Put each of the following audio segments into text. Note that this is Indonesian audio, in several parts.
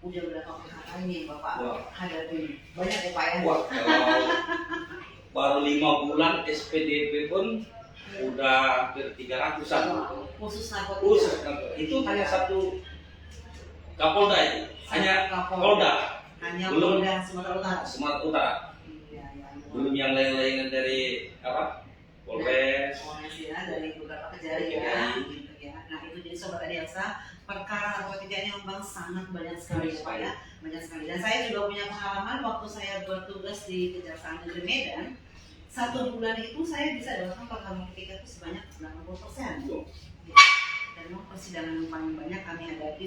Udah berapa perkara ini Bapak Wah. hadapi? Banyak ya Pak ya? Wah, kalau baru 5 bulan SPDP pun udah hampir 300-an. Khusus narkotika. Khusus itu hanya satu Kapolda itu, hanya Polda, Hanya belum Polda Sumatera Utara. Sumatera Utara, Iya, ya. belum yang lain-lainnya dari apa? Polres. Polres ya, dari beberapa kejari ya. Gitu ya. Nah itu jadi Sobat Adiaksa, perkara narkotika ini memang sangat banyak sekali ya Pak ya. Banyak sekali. Dan saya juga punya pengalaman waktu saya bertugas di Kejaksaan Negeri Medan. 1 bulan itu saya bisa dapatkan perkara narkotika itu sebanyak 90%. Dan memang persidangan yang paling banyak kami hadapi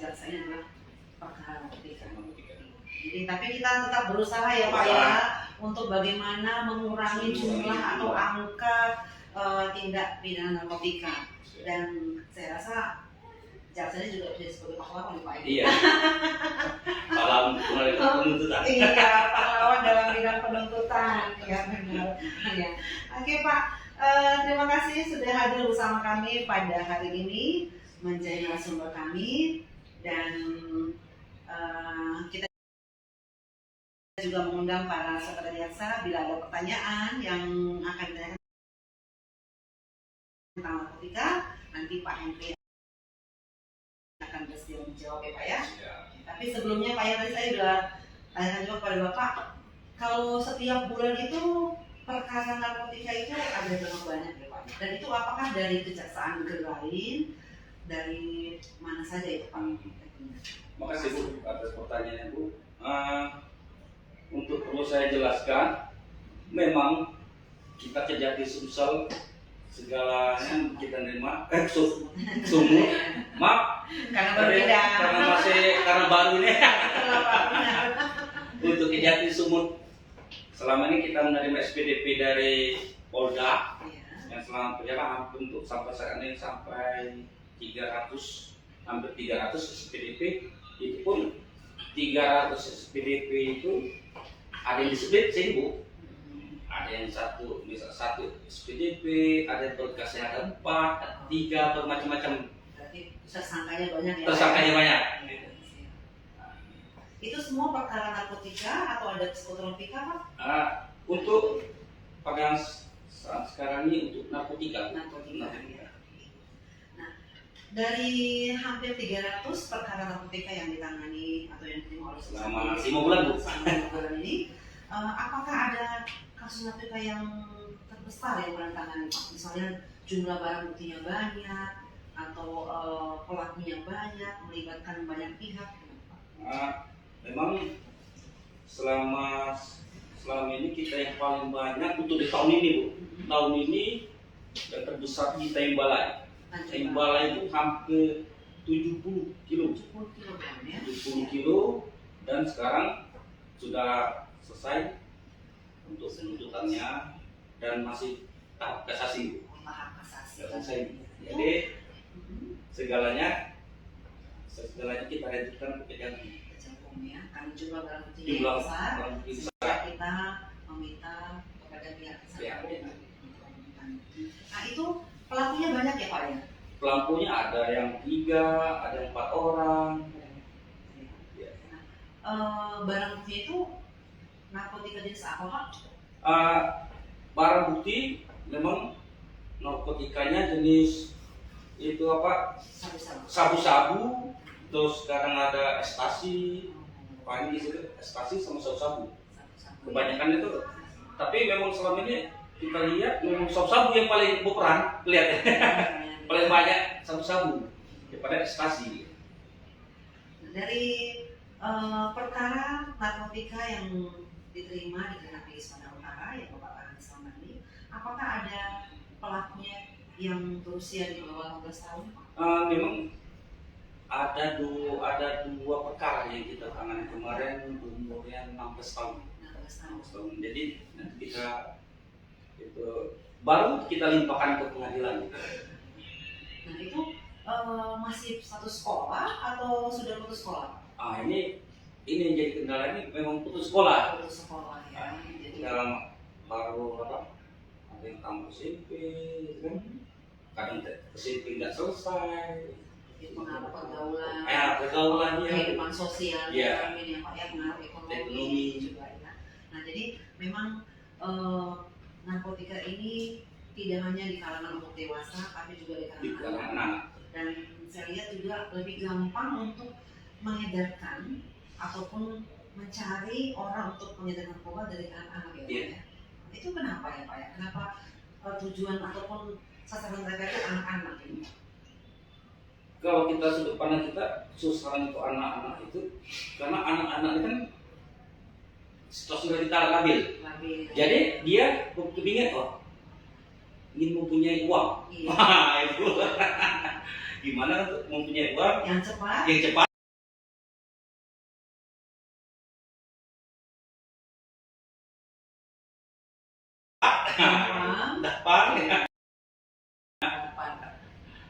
jaksa ini adalah perkara narkotika. Jadi tapi kita tetap berusaha ya Pak ya untuk bagaimana mengurangi jumlah atau angka tindak pidana narkotika. Dan saya rasa jaksa ini juga bisa sebagai pahlawan ya Pak ya. Iya. Salam penuntutan. Iya, pahlawan dalam bidang penuntutan. Ya benar. Ya. Oke Pak, terima kasih sudah hadir bersama kami pada hari ini menjadi narasumber kami dan kita juga mengundang para sahabat jaksa bila ada pertanyaan yang akan ditanyakan tentang narkotika, nanti Pak Henry akan bersedia menjawab ya Pak ya. Tapi sebelumnya Pak ya, tadi saya sudah tanyakan juga kepada Bapak, kalau setiap bulan itu perkara narkotika itu ada berapa banyak ya Pak? Dan itu apakah dari kejaksaan negeri lain, dari mana saja itu Pak? Makasih Bu atas pertanyaannya Bu. Untuk perlu saya jelaskan, memang kita Kejati Sumsel segalanya kita nerima sumur maaf Karena berbeda. karena baru ini untuk Kejati Sumut selama ini kita menerima SPDP dari Polda yang selama perjalanan untuk sampai saat ini sampai 300 hampir 300 SPDP. Itu pun 300 SPDP itu ada yang di-split sini Bu, ada yang satu SPDP, ada yang berkasnya ada 4, 3 bermacam-macam. Berarti tersangkanya banyak ya? Tersangkanya banyak. Itu semua perkara narkotika atau ada persekutuan narkotika Pak? Untuk pada saat sekarang ini untuk narkotika. Narkotika. Nah, dari hampir 300 perkara narkotika yang ditangani atau yang diterima oleh Selama 5 bulan Bu. selama 5 bulan ini, apakah ada kasus narkotika yang terbesar yang pernah ditangani Pak? Misalnya jumlah barang buktinya banyak atau pelakunya banyak, melibatkan banyak pihak? Memang selama ini kita yang paling banyak untuk di tahun ini Bu. Tahun ini yang terbesar di Taimbalai. Taimbalai itu hampir 70 kilo. 70 kilogram ya? 70 kilo dan sekarang sudah selesai untuk penuntutannya dan masih tahap kasasi. Tahap kasasi. Jadi segalanya kita lanjutkan ke Kejati. Ya, karena jumlah barang buktinya besar, sehingga kita meminta kepada pihak kesehatan. Nah itu pelakunya banyak ya Pak ya? Pelakunya ada yang 3, ada yang 4 orang. Barang bukti itu narkotika jenis apa Pak? Barang bukti memang narkotikanya jenis itu apa? Sabu-sabu. Terus sekarang ada ekstasi. Paling di situ ekstasi sama sabu-sabu. Kebanyakan itu. Tapi memang selama ini kita lihat memang sabu-sabu yang paling berperan kelihatan. Paling banyak sabu-sabu daripada ekstasi. Dari perkara narkotika yang diterima di Kejaksaan Sumatera Utara yang Bapak tangani selama ini, apakah ada pelakunya yang berusia di bawah 18 tahun? Memang ada dua perkara yang kita tangani kemarin umurnya 16 tahun. 16 tahun. Jadi nanti kita itu baru kita limpahkan ke pengadilan. Nah itu masih satu sekolah atau sudah putus sekolah? Ini yang jadi kendala ini memang putus sekolah. Putus sekolah ya. Jadi dalam baru apa? Ada yang tamat SMP, kan? Kadang SMP nggak selesai. pengaruh pergaulan, pergaulannya, kehidupan sosial, Iya. ini ya Pak ya, pengaruh ekonomi Ekonomi. juga ya. Nah jadi memang narkotika ini tidak hanya di kalangan untuk dewasa, tapi juga di di kalangan kalangan anak. anak. Dan saya lihat juga lebih gampang untuk mengedarkan ataupun mencari orang untuk pengedar narkoba dari anak-anak ya Pak Iya. ya. Itu kenapa ya Pak ya? Kenapa tujuan ataupun sasaran mereka itu anak-anak ini? Kalau kita sudut pandang kita sasaran itu anak-anak itu karena anak-anak itu kan situasi sudah ditarik labil. Labil. Jadi dia kepingin ingin mempunyai uang. Iya. Wah itu gimana untuk mempunyai uang Yang cepat. yang cepat. Gampang. Dapat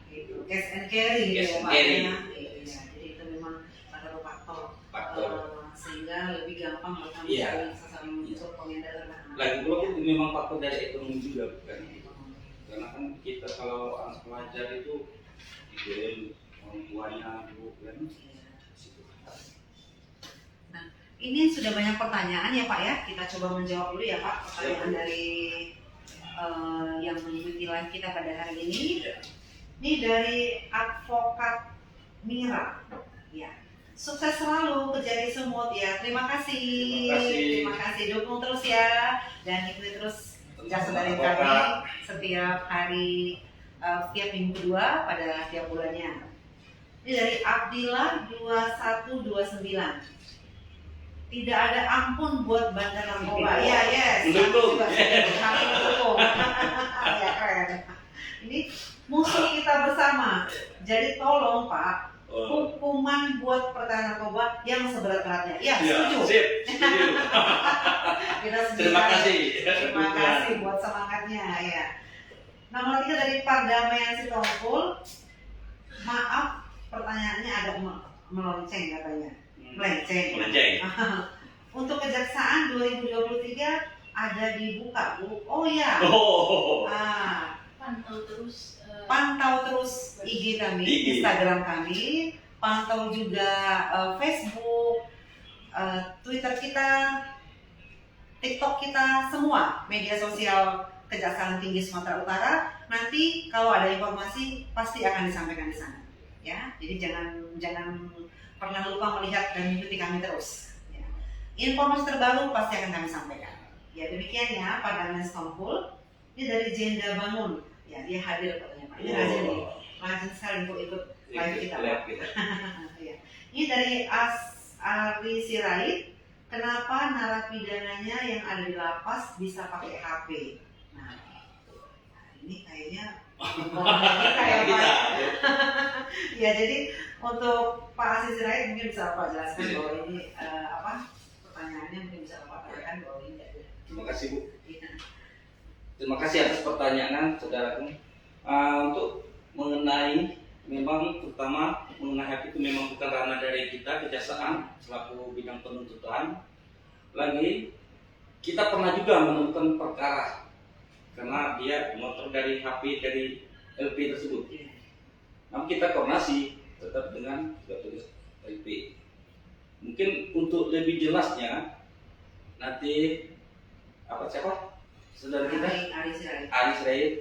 Gitu. Cash and carry gitu Cash ya and Pak carry. ya. Iya, jadi itu memang salah satu faktor faktor. sehingga lebih gampang mereka Iya. mencari sasaran untuk pengedar anak-anak. Lagi pula itu memang faktor dari ekonomi juga bukan? Karena kan kita kalau anak pelajar itu dikirim orang tuanya dulu kan. Nah, ini sudah banyak pertanyaan ya Pak ya. Kita coba menjawab dulu ya Pak pertanyaan dari yang mengikuti live kita pada hari ini. Ini dari advokat Mira. Ya. Sukses selalu kejari semut ya. Terima kasih. Terima kasih. Terima kasih. Dukung terus ya dan ikuti terus jasa dari kami setiap hari, setiap minggu kedua pada tiap bulannya. Ini dari Abdillah 2129. Tidak ada ampun buat bandar narkoba. Ya, yes. Mendukung. Kami mendukung. Ya, keren. Ini musuh kita bersama. Jadi tolong Pak, hukuman buat perkara narkoba yang seberat-beratnya. Ya, setuju. Sip, setuju. Kita setuju. Terima kasih. Terima kasih buat semangatnya ya. Nomor 3 dari Pardamaian Sitongkul. Maaf, pertanyaannya agak melonceng katanya. Melenceng. Untuk kejaksaan 2023 ada dibuka Bu. Oh ya. Pantau terus Pantau terus IG kami, Instagram kami, pantau juga Facebook, Twitter kita, TikTok kita, semua media sosial Kejaksaan Tinggi Sumatera Utara. Nanti kalau ada informasi pasti akan disampaikan di sana. Ya, jadi jangan pernah lupa melihat dan mengikuti kami terus. Ya. Informasi terbaru pasti akan kami sampaikan. Ya demikian ya Pak Damen Stompul. Ini dari Jenda Bangun. Ya dia hadir katanya Pak. Ini rajin nih, rajin sekali untuk ikut live kita. Ya. Ini dari Ari Sirait. Kenapa narapidananya yang ada di lapas bisa pakai HP? Nah, ini kayaknya kayak Pak. Ya jadi untuk Pak Ari Sirait mungkin bisa Bapak jelaskan bahwa ini pertanyaannya mungkin bisa Bapak katakan bahwa ini. Terima kasih Bu. Ya. Terima kasih atas pertanyaan saudaraku. Untuk mengenai memang terutama mengenai HP itu memang bukan ranah dari kita kejaksaan selaku bidang penuntutan. Lagi kita pernah juga menemukan perkara karena dia motor dari HP dari LP tersebut. Namun kita koordinasi tetap dengan tulis LP. Mungkin untuk lebih jelasnya nanti siapa? Saudara kita Ari Sirait.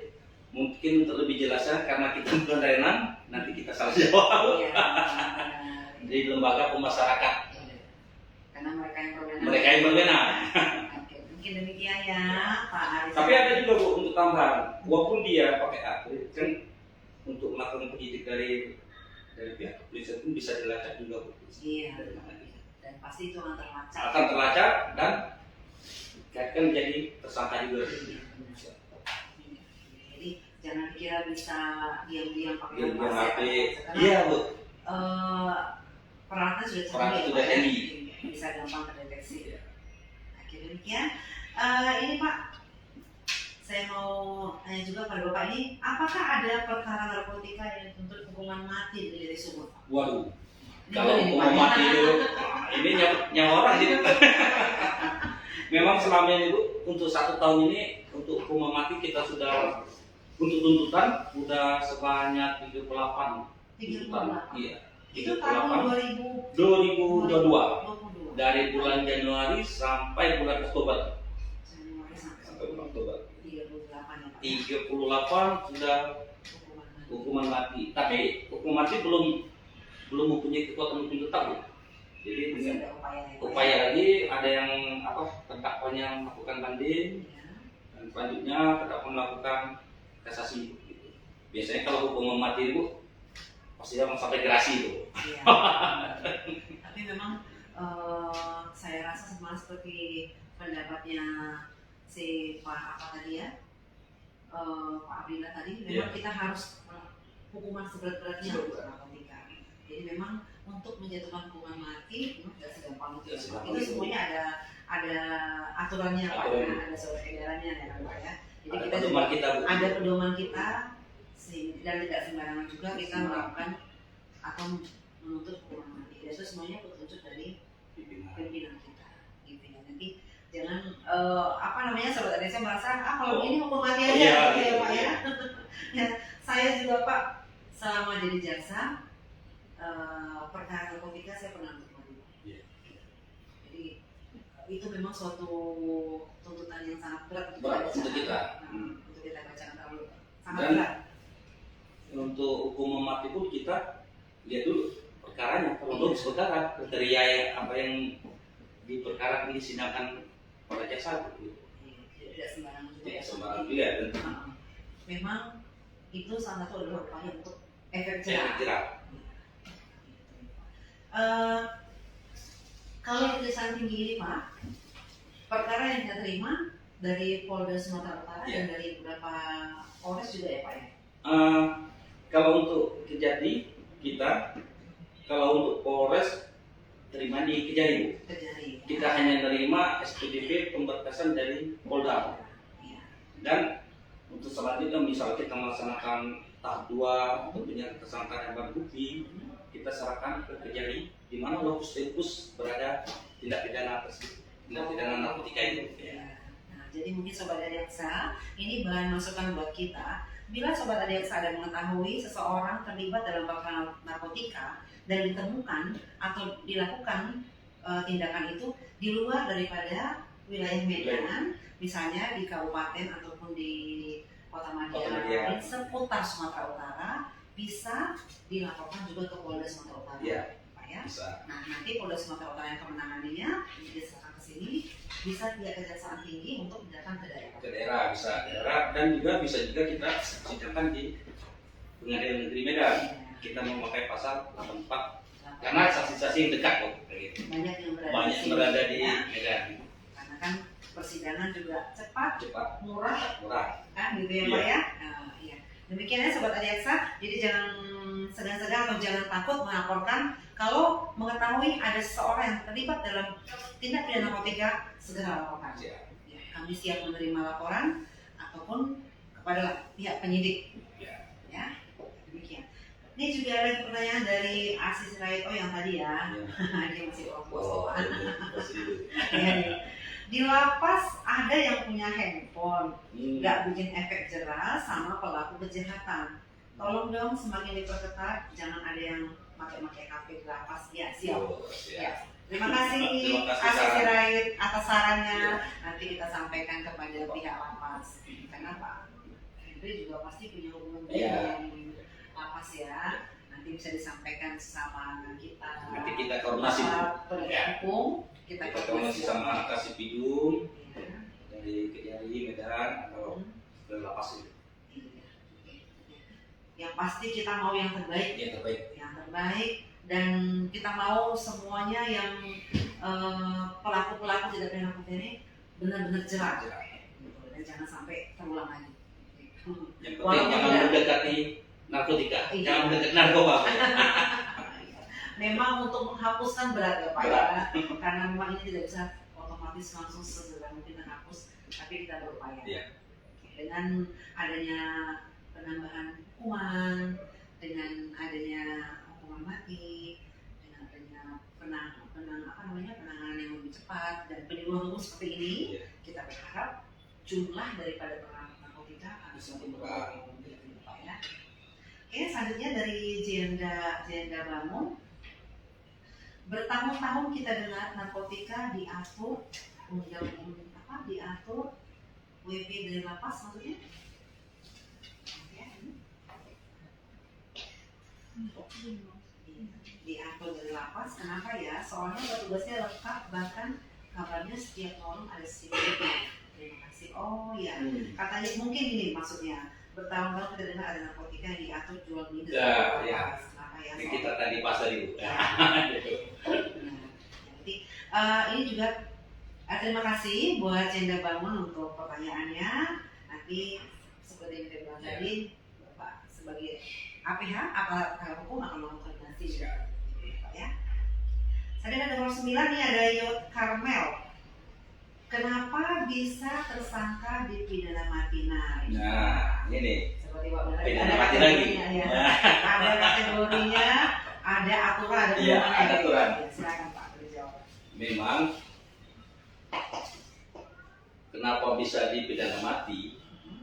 Mungkin untuk lebih jelasnya karena kita bukan Renan, nanti kita salah jawab. Jadi lembaga pemasyarakat. Karena mereka yang berwenang. Mereka yang berwenang. Oke, mungkin demikian ya Pak Ari. Tapi ada juga Bu untuk tambahan, walaupun dia pakai HP kan untuk melakukan penyidik dari pihak kepolisian pun bisa dilacak juga Bu. Iya. Dan pasti itu akan terlacak. Akan terlacak dan kan menjadi tersangka juga. Jadi jangan kira bisa diam-diam pakai HP. Karena Iya Bu. peralatan sudah Peralatan canggih, sudah Pak, ya. canggih. Bisa gampang terdeteksi. Oke demikian. Ini Pak, saya mau tanya juga pada Bapak ini, apakah ada perkara narkotika yang dituntut hukuman mati dari sumut? Waduh. Ini Kalau boleh, hukuman Pak. mati dulu, ini nyawa orang sih. Memang selama ini Bu, untuk 1 tahun ini untuk hukuman mati kita sudah untuk tuntutan sudah sebanyak 38 38. Iya. Itu tahun 2022 2022. dari bulan Januari sampai bulan Oktober. Januari Sampai bulan Oktober. 38 ya Pak. 38 sudah hukuman mati. Tapi hukuman mati belum mempunyai kekuatan hukum tetap, Bu. Jadi Masih dengan ada upaya ya, Pak, upaya ya? lagi ada yang terdakwanya melakukan banding Iya. dan selanjutnya terdakwa melakukan kasasi. Gitu. Biasanya kalau hukuman mati, Bu, pasti akan sampai gerasi, Bu. Iya. Tapi memang saya rasa sama seperti pendapatnya si Pak apa tadi ya, Pak Abdillah tadi, memang kita harus hukuman seberat-beratnya untuk narkotika. Jadi memang untuk menjatuhkan hukuman mati memang tidak segampang itu. Itu semuanya ada aturannya Pak, ya, ada surat edarannya ya Pak ya. Jadi Ada kita pedoman juga kita, Bu. ada pedoman kita dan tidak sembarangan juga kita melakukan atau menuntut hukuman mati. Itu semuanya petunjuk dari pimpinan kita gitu ya. Nanti jangan sobat Adesa merasa kalau ini hukum mati aja Iya, gitu ya iya, Pak ya. iya. Ya, saya juga Pak selama jadi jaksa perkara narkotika saya pernah untuk mati. Iya. Jadi itu memang suatu tuntutan yang sangat berat Berat untuk kita. Untuk kita bacakan terlalu sangat Dan berat. untuk hukuman mati pun kita lihat dulu perkaranya. Kalau belum perkara, kriteria apa yang di perkara ini disidangkan pada jaksa, gitu. Tidak sembarangan juga. Tidak sembarangan juga. Dan memang itu salah satu adalah upaya untuk efek jerah. jerak. Kalau kejaksaan tinggi ini Pak, perkara yang kita terima dari Polda Sumatera Utara dan dari beberapa Polres juga ya Pak ya? Kalau untuk Kejati kita, kalau untuk Polres terima di Kejari, Bu. Kejari. Kita hanya menerima SPDP pemberkasan dari Polda. Ya. Dan untuk selanjutnya misal kita melaksanakan tahap 2 tentunya tersangka dan barang bukti, kita serahkan ke Kejari di mana lokus tempus berada tindak pidana tersebut, tindak pidana narkotika itu. Ya. Nah, jadi mungkin Sobat Adiaksa, ini bahan masukan buat kita. Bila Sobat Adiaksa ada mengetahui seseorang terlibat dalam perkara narkotika dan ditemukan atau dilakukan tindakan itu di luar daripada wilayah Medan, misalnya di kabupaten ataupun di Kota Madiun, seputar Sumatera Utara, bisa dilaporkan juga ke Polda Sumatera Utara. Iya. Pak ya. Bisa. Nah, nanti Polda Sumatera Utara yang kemenangannya diserahkan ke sini, bisa pihak Kejaksaan Tinggi untuk datang ke daerah. Ke daerah bisa daerah dan juga bisa kita sidangkan di Pengadilan Negeri Medan. Kita memakai pasal 84 karena saksi-saksi yang dekat kok. Gitu. Banyak yang Berada di ya. Medan. Karena kan persidangan juga cepat, murah, kan gitu ya Iya. Pak ya. Iya. Demikian ya Sobat Adiaksa. Jadi jangan segan-segan atau jangan takut melaporkan kalau mengetahui ada seseorang yang terlibat dalam tindak pidana narkotika, segera laporkan. Ya, kami siap menerima laporan ataupun kepada pihak penyidik. Ya, demikian. Ini juga ada pertanyaan dari Asis Raito yang tadi ya. Dia masih Oh, ya. Di lapas ada yang punya handphone, nggak bikin efek jerah sama pelaku kejahatan. Tolong dong semakin diperketat, jangan ada yang pakai kafe di lapas. Ya, siap. Ya. Terima kasih Asis Sirait atas sarannya. Nanti kita sampaikan kepada pihak lapas. Karena Pak Henry juga pasti punya hubungan dengan lapas ya. Nanti bisa disampaikan sama kita. Nanti kita koordinasi. Penegak hukum. Kita koordinasi sama Kasih Pidum dari Kejari Medan atau dari lapas itu. Yang pasti kita mau yang terbaik. Yang terbaik. Yang terbaik. Dan kita mau semuanya yang pelaku-pelaku tidak pidana narkotika ini benar-benar jerak. Dan jangan sampai terulang lagi. Yang penting jangan mendekati narkotika, jangan mendekati narkoba. Memang untuk menghapuskan berat ya Pak ya, karena memang ini tidak bisa otomatis langsung segera mungkin terhapus, tapi kita berupaya. Dengan adanya penambahan hukuman, dengan adanya hukuman mati, dengan adanya penanganan yang lebih cepat dan penyuluhan hukum seperti ini, kita berharap jumlah daripada penanganan narkotika akan semakin berkurang. Oke, selanjutnya dari Jenda Bangun. Bertahun-tahun kita dengar narkotika diatur diatur WP dari lapas maksudnya. Diatur dari lapas, kenapa ya? Soalnya tugasnya lengkap, bahkan kabarnya setiap orang ada security. Terima kasih. Oh ya, katanya mungkin ini maksudnya bertahun-tahun kita dengar ada narkotika yang diatur jual beli dari lapas. Kenapa ya? Ini kita tadi pasar itu. Jadi ini juga terima kasih buat Jenda Bangun untuk pertanyaannya. Nanti seperti yang kita bilang tadi, Bapak sebagai APH, aparat penegak hukum akan melakukan koordinasi. Ya. Tadi ada nomor 9 nih, ada Yot Karmel. Kenapa bisa tersangka di pidana mati? Nah, ini seperti Pak Benar, pidana mati lagi. Ya. Ada kategorinya, ada aturan, ada iya, ada aturan. Ya, silakan Pak berjawab. Memang kenapa bisa dipidana mati?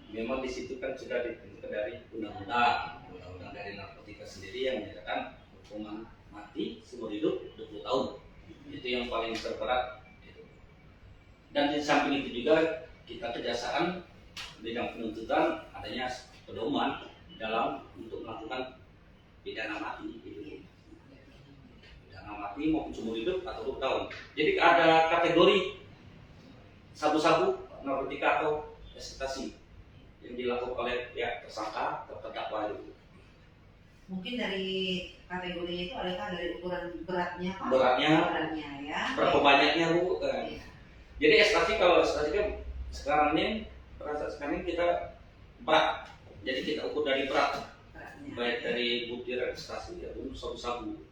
Memang di situ kan sudah ditentukan dari undang-undang dari narkotika sendiri yang menyatakan hukuman mati seumur hidup 20 tahun. Itu yang paling terberat. Dan di samping itu juga kita kejaksaan bidang penuntutan adanya pedoman dalam untuk melakukan pidana mati. Pidana mati maupun seumur hidup atau 20 tahun. Jadi ada kategori sabu-sabu, narkotika atau ekstasi yang dilakukan oleh pihak tersangka atau terdakwa itu. Mungkin dari kategorinya itu adakah dari ukuran beratnya Pak? Beratnya ya. berapa banyaknya Bu? Iya. Jadi ekstasi, kalau ekstasi kan sekarang ini kita berat. Jadi kita ukur dari berat. Beratnya. Baik dari butir ekstasi ataupun sabu-sabu.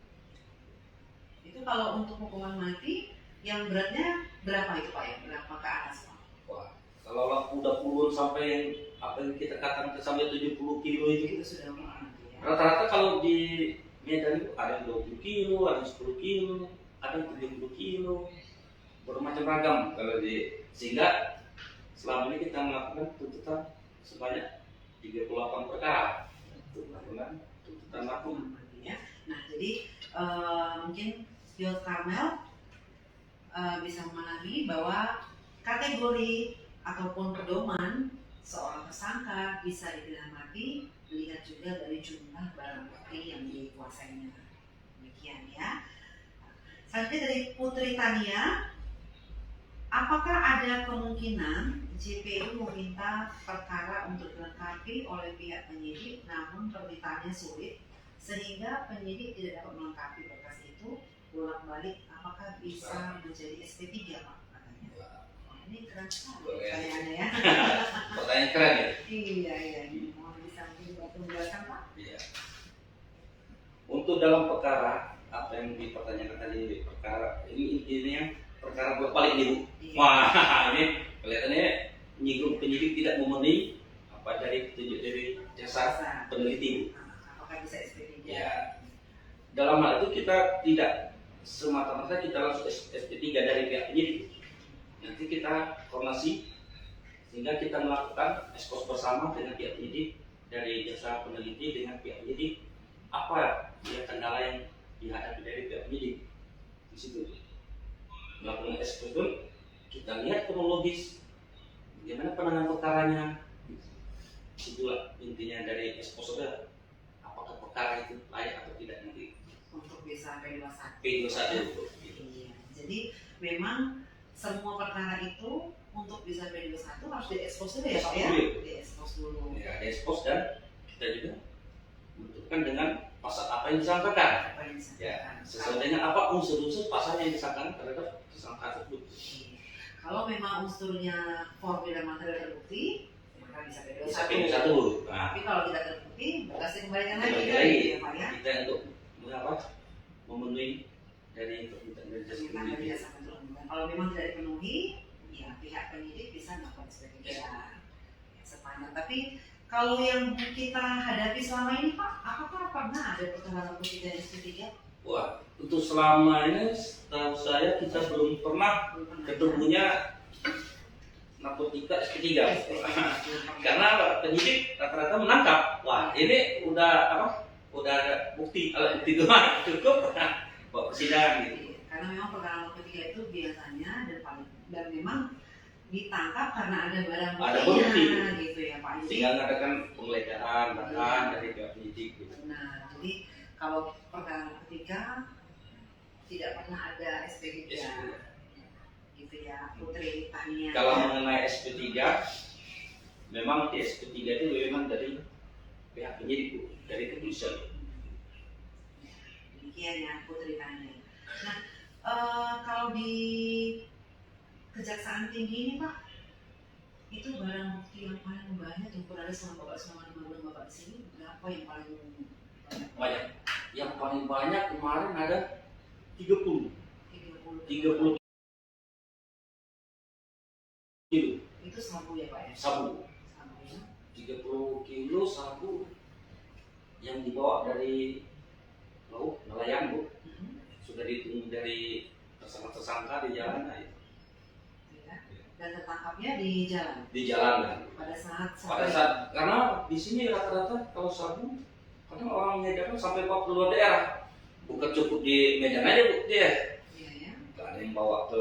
Itu kalau untuk hukuman mati yang beratnya berapa itu Pak ya? Berapa ke atas Pak? Wah, kalau udah puluhan sampai apa yang kita katakan sampai 70 kilo itu. Itu sudah mati ya. Rata-rata kalau di Medan itu ada yang 20 kilo, ada yang 10 kilo, ada yang 70 kilo, bermacam ragam kalau sehingga selama ini kita melakukan tuntutan sebanyak 38 perkara untuk melakukan tuntutan mati. Ya. Nah jadi mungkin Yot Karmel bisa memahami bahwa kategori ataupun pedoman seorang tersangka bisa dipidana mati dilihat juga dari jumlah barang bukti yang dikuasainya. Demikian ya. Selanjutnya dari Putri Tania, apakah ada kemungkinan JPU meminta perkara untuk dilengkapi oleh pihak penyidik namun permintaannya sulit sehingga penyidik tidak dapat melengkapi berkas itu bolak-balik, apakah bisa menjadi SP3 Pak? Katanya. Ini keren sekali pertanyaannya ya. Pertanyaan keren ya? Iya. Mohon bisa menjelaskan Pak? Iya. Untuk dalam perkara apa yang dipertanyakan tadi, perkara ini intinya perkara berbalik nih Bu. Iya. Wah, ini kelihatannya nyinggung penyidik tidak memenuhi apa dari petunjuk dari jasa peneliti Bu. Apakah bisa SP3? Ya. Dalam hal itu kita tidak semata-mata kita langsung SP3 dari pihak penyidik. Nanti kita koordinasi sehingga kita melakukan ekspos bersama dengan pihak penyidik dari jasa peneliti dengan pihak penyidik, apa ya kendala yang dihadapi dari pihak penyidik di situ. Melakukan ekspos pun kita lihat kronologis bagaimana penanganan perkaranya. Itulah intinya dari ekspos, apakah perkara itu layak atau tidak nanti Untuk bisa P21. P21 Iya. Jadi memang semua perkara itu untuk bisa P21 harus diekspos dulu ya Pak ya? Diekspos dulu. Ya, diekspos dan kita juga menentukan dengan pasal apa yang disangkakan. Apa yang disangkakan? Ya, sesuai dengan apa unsur-unsur pasal yang disangkakan terhadap tersangka tersebut. Kalau memang unsurnya formil dan material terbukti, maka bisa Bisa P21. P21. Nah, Tapi kalau tidak terbukti, berkasnya kembalikan lagi Kembali kan? lagi. Ya Pak ya? kita untuk mengapa memenuhi dari permintaan dari jasa Permintaan dari peneliti. jasa penuntut. Kalau memang tidak dipenuhi, ya pihak penyidik bisa melakukan SP3 ya, sepanjang. Tapi kalau yang kita hadapi selama ini Pak, apakah pernah ada perkara narkotika SP3? Wah, untuk selama ini setahu saya kita belum pernah ketemunya narkotika SP3. Karena apa? Penyidik rata-rata menangkap. Wah, ini udah apa? Udah ada bukti, alat bukti itu cukup bawa persidangan gitu. Karena memang perkara narkotika itu biasanya dan memang ditangkap karena ada barang Ada buktinya bukti. gitu ya Pak. Sehingga mengadakan penggeledahan bahkan dari pihak penyidik gitu. Nah, jadi kalau perkara narkotika tidak pernah ada SP3 gitu ya Putri Tania. Kalau mengenai SP3, memang di SP3 itu memang dari pihak penyidik Bu, dari kepolisian. Demikian ya Putri Tania. Nah, kalau di Kejaksaan Tinggi ini Pak, itu barang bukti yang paling banyak yang berada selama Bapak di sini berapa yang paling banyak? Banyak. Yang paling banyak kemarin ada 30 30 kilo itu sabu ya Pak ya? sabu. Sabu ya. 30 kilo sabu yang dibawa dari laut nelayan Bu. Sudah ditunggu dari tersangka di jalan. Nah, itu. Ya. Dan tertangkapnya di jalan. Di jalan kan. Pada saat Karena di sini rata-rata kalau sabu kadang orang mengedarkan sampai bawa keluar daerah, bukan cukup di Medan aja Bu dia. Iya ya. Ada yang bawa ke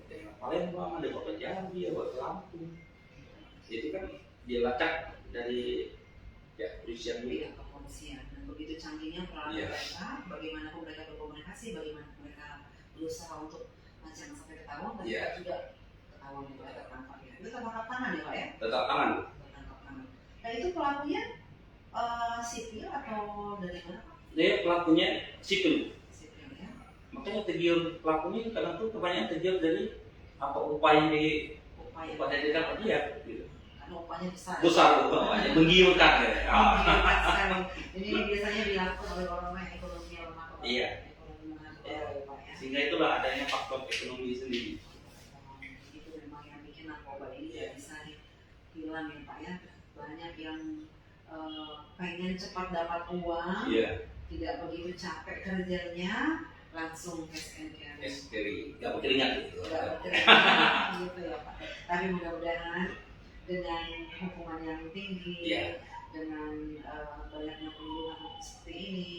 daerah Palembang, ada yang bawa ke Jambi, ada yang bawa ke Lampung. Itu kan dilacak dari pihak kepolisian ini. Pihak kepolisian. Dan begitu canggihnya peralatan Iya. mereka, bagaimana mereka berkomunikasi, bagaimana mereka berusaha untuk jangan sampai ketahuan, dan Iya. juga ketahuan juga tertangkap ya. Itu tertangkap tangan ya Pak ya? Tetap tangan Bu. Tertangkap tangan. Nah itu pelakunya sipil atau dari mana Pak? Dia pelakunya sipil. Sipil ya. Makanya tergiur pelakunya kadang tuh kebanyakan tergiur dari apa upaya di Upaya dapat dia gitu. karena upahnya besar. Besar upaya menggiurkan ya. Sekali. Ini biasanya dilakukan oleh orang-orang yang ekonomi lemah. Iya. Ekonomi menengah ke bawah ya Pak ya. Sehingga itulah adanya faktor ekonomi sendiri. Itu memang yang bikin narkoba ini tidak bisa hilang ya Pak ya. Banyak yang pengen cepat dapat uang, Iya. tidak begitu capek kerjanya, langsung cash and carry. Esteri, nggak berkeringat gitu. Tidak berkeringat gitu ya Pak. Tapi mudah-mudahan dengan hukuman yang tinggi, Iya. dengan banyaknya perlindungan seperti ini,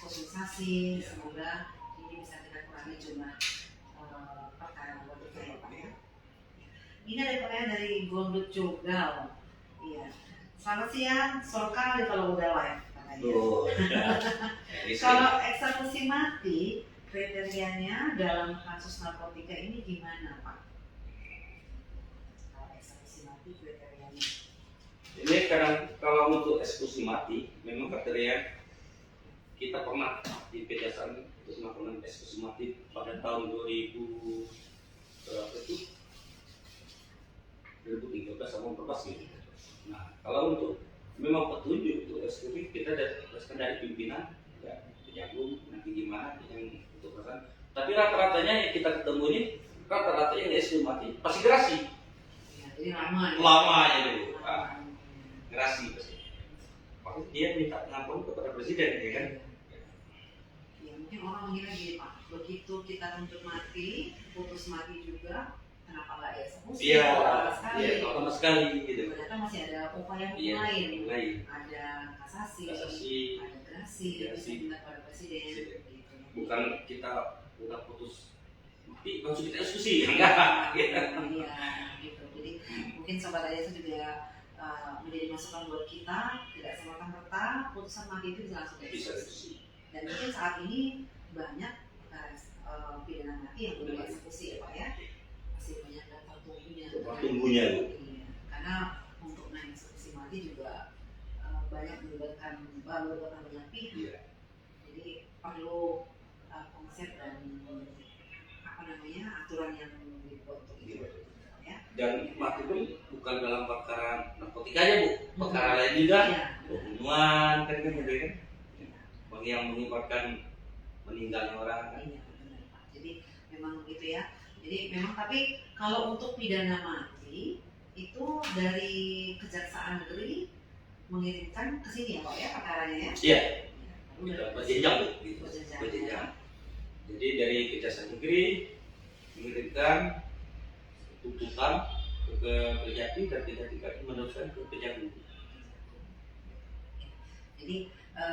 sosialisasi, Iya. semoga ini bisa kita kurangi jumlah perkara narkotika ya Pak ya. Ini ada pertanyaan dari Gondut Jogal. Iya. Selamat siang, Solkal kalau udah live katanya. Tuh. Kalau eksekusi mati, kriterianya dalam kasus narkotika ini gimana Pak? Kalau eksekusi mati kriterianya? Ini kadang kalau untuk eksekusi mati, memang kriteria kita pernah di Kejaksaan untuk melakukan eksekusi mati pada tahun 2000 berapa itu? 2013 sama 14 gitu. Nah, kalau untuk memang petunjuk untuk eksekusi kita dasarkan dari pimpinan ya, Kejagung nanti gimana yang untuk pesan. Tapi rata-ratanya yang kita ketemu ini rata-rata yang eksekusi mati pasti gerasi. Ya, jadi lama. Ya? Lama aja dulu. Gerasi pasti. Pasti dia minta pengakuan kepada presiden ya kan. Ya mungkin orang mengira gini Pak, begitu kita tuntut mati, putus mati juga, kenapa nggak eksekusi? Iya, sekali. iya, sama sekali gitu. Ternyata masih ada upaya hukum Iya, lain. lain. Ada kasasi, Kasasi, ada gerasi, bisa minta kepada presiden. Presiden. Gitu. Bukan kita udah putus mati langsung kita eksekusi, enggak. Iya, gitu. Jadi mungkin sobat ayah itu juga menjadi masukan buat kita, tidak serta-merta putusan mati itu bisa langsung Bisa dieksekusi. eksekusi. Dan mungkin saat ini banyak pidana mati yang belum dieksekusi ya Pak ya, masih banyak daftar tunggunya. Tunggunya Bu. Iya, karena untuk naik eksekusi mati juga banyak melibatkan banyak pihak. Iya. Jadi perlu konsep dan apa namanya aturan yang dibuat untuk itu. Iya. Ya. Dan mati pun bukan dalam perkara narkotika aja Bu, perkara lain juga. Iya. Pembunuhan kan gitu kan. Bagi yang mengibatkan meninggalnya orang kan. Iya, benar Pak. Jadi memang begitu ya. Jadi memang tapi kalau untuk pidana mati itu dari Kejaksaan Negeri mengirimkan ke sini ya Pak ya perkaranya ya. Iya. Udah Berjenjang Bu, gitu. Berjenjang. Berjenjang. Jadi dari Kejaksaan Negeri mengirimkan tuntutan ke ke Kejati dan Kejati meneruskan ke Kejagung. Jadi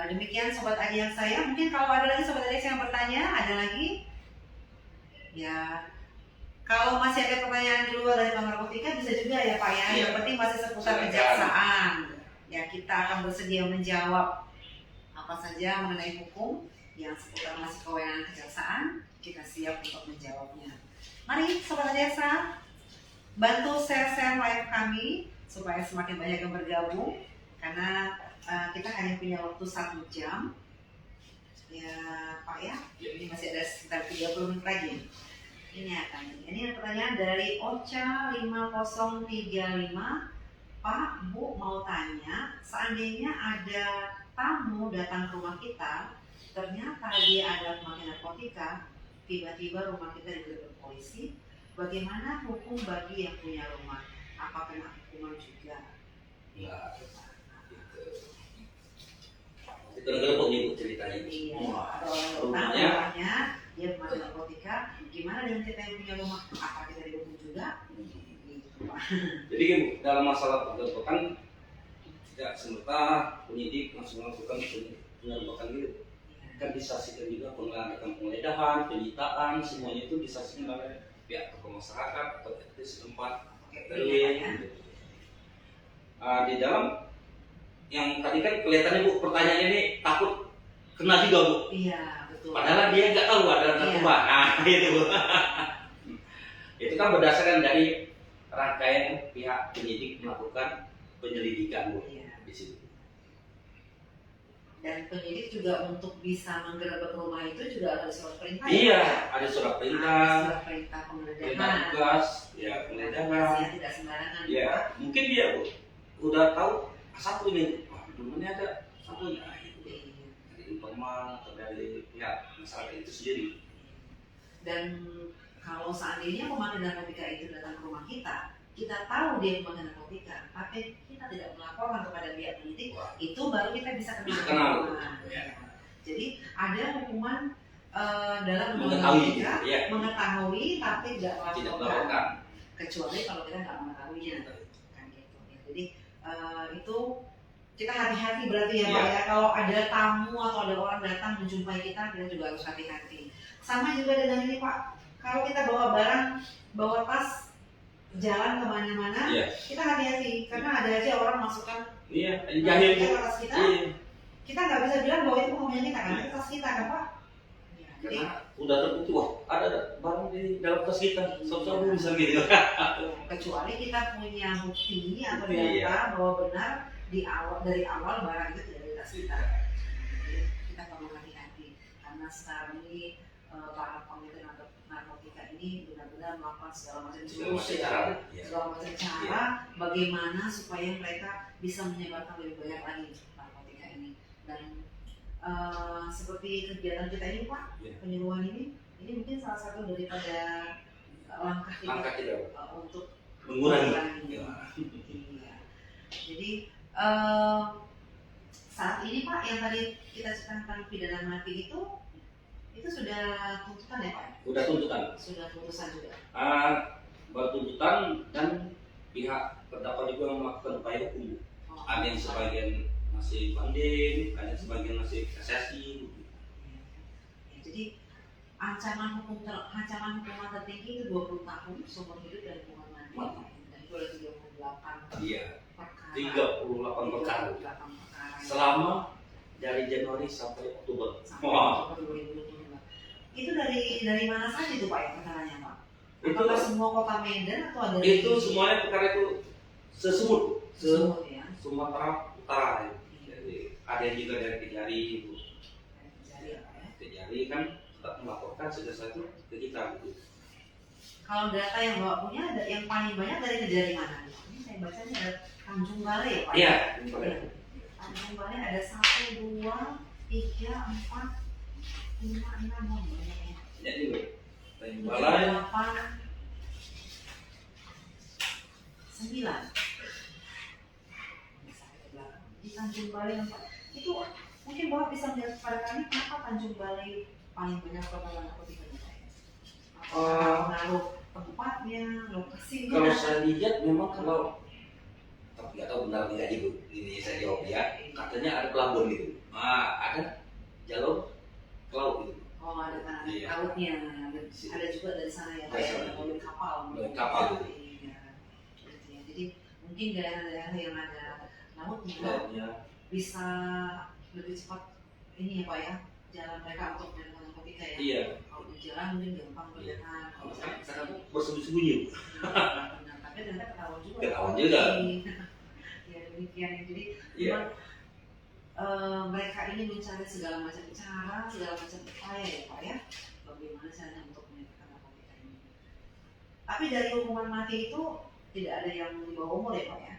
demikian sobat Adiak saya. Mungkin kalau ada lagi sobat Adiak yang bertanya, ada lagi? Ya, kalau masih ada pertanyaan di luar dari Bank Narkotika bisa juga ya Pak ya. Iya. Yang penting masih seputar Silakan. kejaksaan. Ya, kita akan bersedia menjawab apa saja mengenai hukum yang seputar masih kewenangan kejaksaan. Kita siap untuk menjawabnya. Mari sobat Adiak, bantu share live kami supaya semakin banyak yang bergabung, karena kita hanya punya waktu 1 jam ya Pak ya. Ini masih ada sekitar 30 menit lagi. Ini pertanyaan dari Ocha 5035. Pak, Bu mau tanya, seandainya ada tamu datang ke rumah kita, ternyata dia ada pemakaian narkotika, tiba-tiba rumah kita digerebek polisi, bagaimana hukum bagi yang punya rumah? Apa kena hukuman juga? Nah, itu negara pengibu ceritanya. Iya, ada orang rumahnya rumahnya dia pemakaian narkotika, gimana dengan kita yang punya rumah? Apa kita dihukum juga? Gitu, Pak. Jadi kan dalam masalah penggerbekan tidak semata penyidik langsung melakukan penggerbekan gitu. Kan disaksikan juga penggeledahan, penyitaan, semuanya itu disaksikan oleh pihak tokoh masyarakat atau RT setempat, RW. Di dalam yang tadi kan kelihatannya Bu pertanyaannya ini takut kena juga Bu. Iya, betul. Padahal dia nggak tahu ada narkoba. Nah itu Bu. Itu kan berdasarkan dari rangkaian pihak penyidik melakukan penyelidikan Bu di situ. Dan penyidik juga untuk bisa menggerebek rumah itu juga ada surat perintah. Iya, ya? ada surat Ada perintah, surat perintah perintah penggeledahan. tugas, ya penggeledahan. Ya, tidak sembarangan. Ya, mungkin dia Bu udah tahu satu ini, wah rumahnya ada satu ya, gitu. Dari informan atau dari pihak masyarakat itu sendiri. Dan kalau seandainya pemakaian narkotika itu datang ke rumah kita tahu dia pemakaian narkotika, tapi kita tidak melaporkan kepada pihak penyidik, itu baru kita bisa kena hukuman. Ya. Jadi ada hukuman dalam Mengetahui, narkotika, ya. mengetahui tapi tidak Tidak melaporkan. melakukan. Kecuali kalau kita nggak mengetahuinya, kan gitu. Ya, jadi itu kita hati-hati berarti ya Pak ya. Kalau ada tamu atau ada orang datang menjumpai kita juga harus hati-hati. Sama juga dengan ini Pak, kalau kita bawa barang, bawa tas, jalan kemana-mana, kita hati-hati karena ada aja orang masukkan jahil ke tas kita. Kita nggak bisa bilang bahwa itu punya kita kan, itu tas kita kan Pak. Jadi udah terbukti wah ada barang di dalam tas kita, soal bisa gitu. Kecuali kita punya bukti atau data bahwa benar dari awal barang itu tidak di tas kita. Jadi kita perlu hati-hati karena sekarang ini para pengedar narkotika ini benar-benar melakukan segala macam cara bagaimana supaya mereka bisa menyebarkan lebih banyak lagi narkotika ini. Dan seperti kegiatan kita ini Pak, penyuluhan ini mungkin salah satu daripada langkah kita untuk mengurangi. Iya. Jadi saat ini Pak yang tadi kita ceritakan pidana mati itu sudah tuntutan ya Pak? Sudah tuntutan. Sudah putusan juga. Baru tuntutan dan pihak terdakwa juga melakukan upaya hukum. Ada yang sebagian masih banding, ada yang sebagian masih kasasi. Jadi ancaman hukuman tertinggi itu 20 tahun seumur hidup dan hukuman mati. Dan itu ada 38 38 perkara. Selama dari Januari sampai Oktober. Sampai 2022. Itu dari mana saja itu Pak ya perkaranya Pak? Apakah semua kota Medan atau ada? Itu semuanya perkara itu sesumut ya. Sumatera Utara. Jadi ada yang juga dari Kejari itu. Kejari kan tetap melaporkan segala sesuatu ke kita gitu. Kalau data yang Bapak punya ada yang paling banyak dari Kejari mana? Ini saya bacanya ada Tanjung Balai ya Pak? Iya. Tanjung Balai ada 1, 2, 3, 4, 5, 6 banyaknya. Jadi Tanjung Balai 8, 9. Di Tanjung Balai itu mungkin Bapak bisa melihat kepada kami kenapa Tanjung Balai paling banyak perkara narkotika? Pengaruh tempatnya, lokasinya. Kalau saya lihat memang kalau, tapi nggak tahu benar nggak ibu, ini saya jawab ya, katanya ada pelabuhan gitu, ada jalur ke laut gitu. Oh, ada kan Iya. lautnya, ada juga dari sana ya, Dari kayak sana. mobil kapal. Mobil kapal. Iya. Gitu ya. Jadi mungkin daerah-daerah yang ada lautnya Lautnya, bisa lebih cepat ini ya Pak ya, jalan mereka untuk melakukan narkotika ya. iya. Kalau di jalan mungkin gampang kelihatan. Kalau Karena misalnya bersembunyi-sembunyi. benar, tapi ternyata ketahuan juga. Ketahuan juga. Ya demikian. Jadi Iya. memang mereka ini mencari segala macam cara, segala macam upaya ya Pak ya, bagaimana caranya untuk menyelesaikan narkotika ini. Tapi dari hukuman mati itu tidak ada yang di bawah umur ya Pak ya?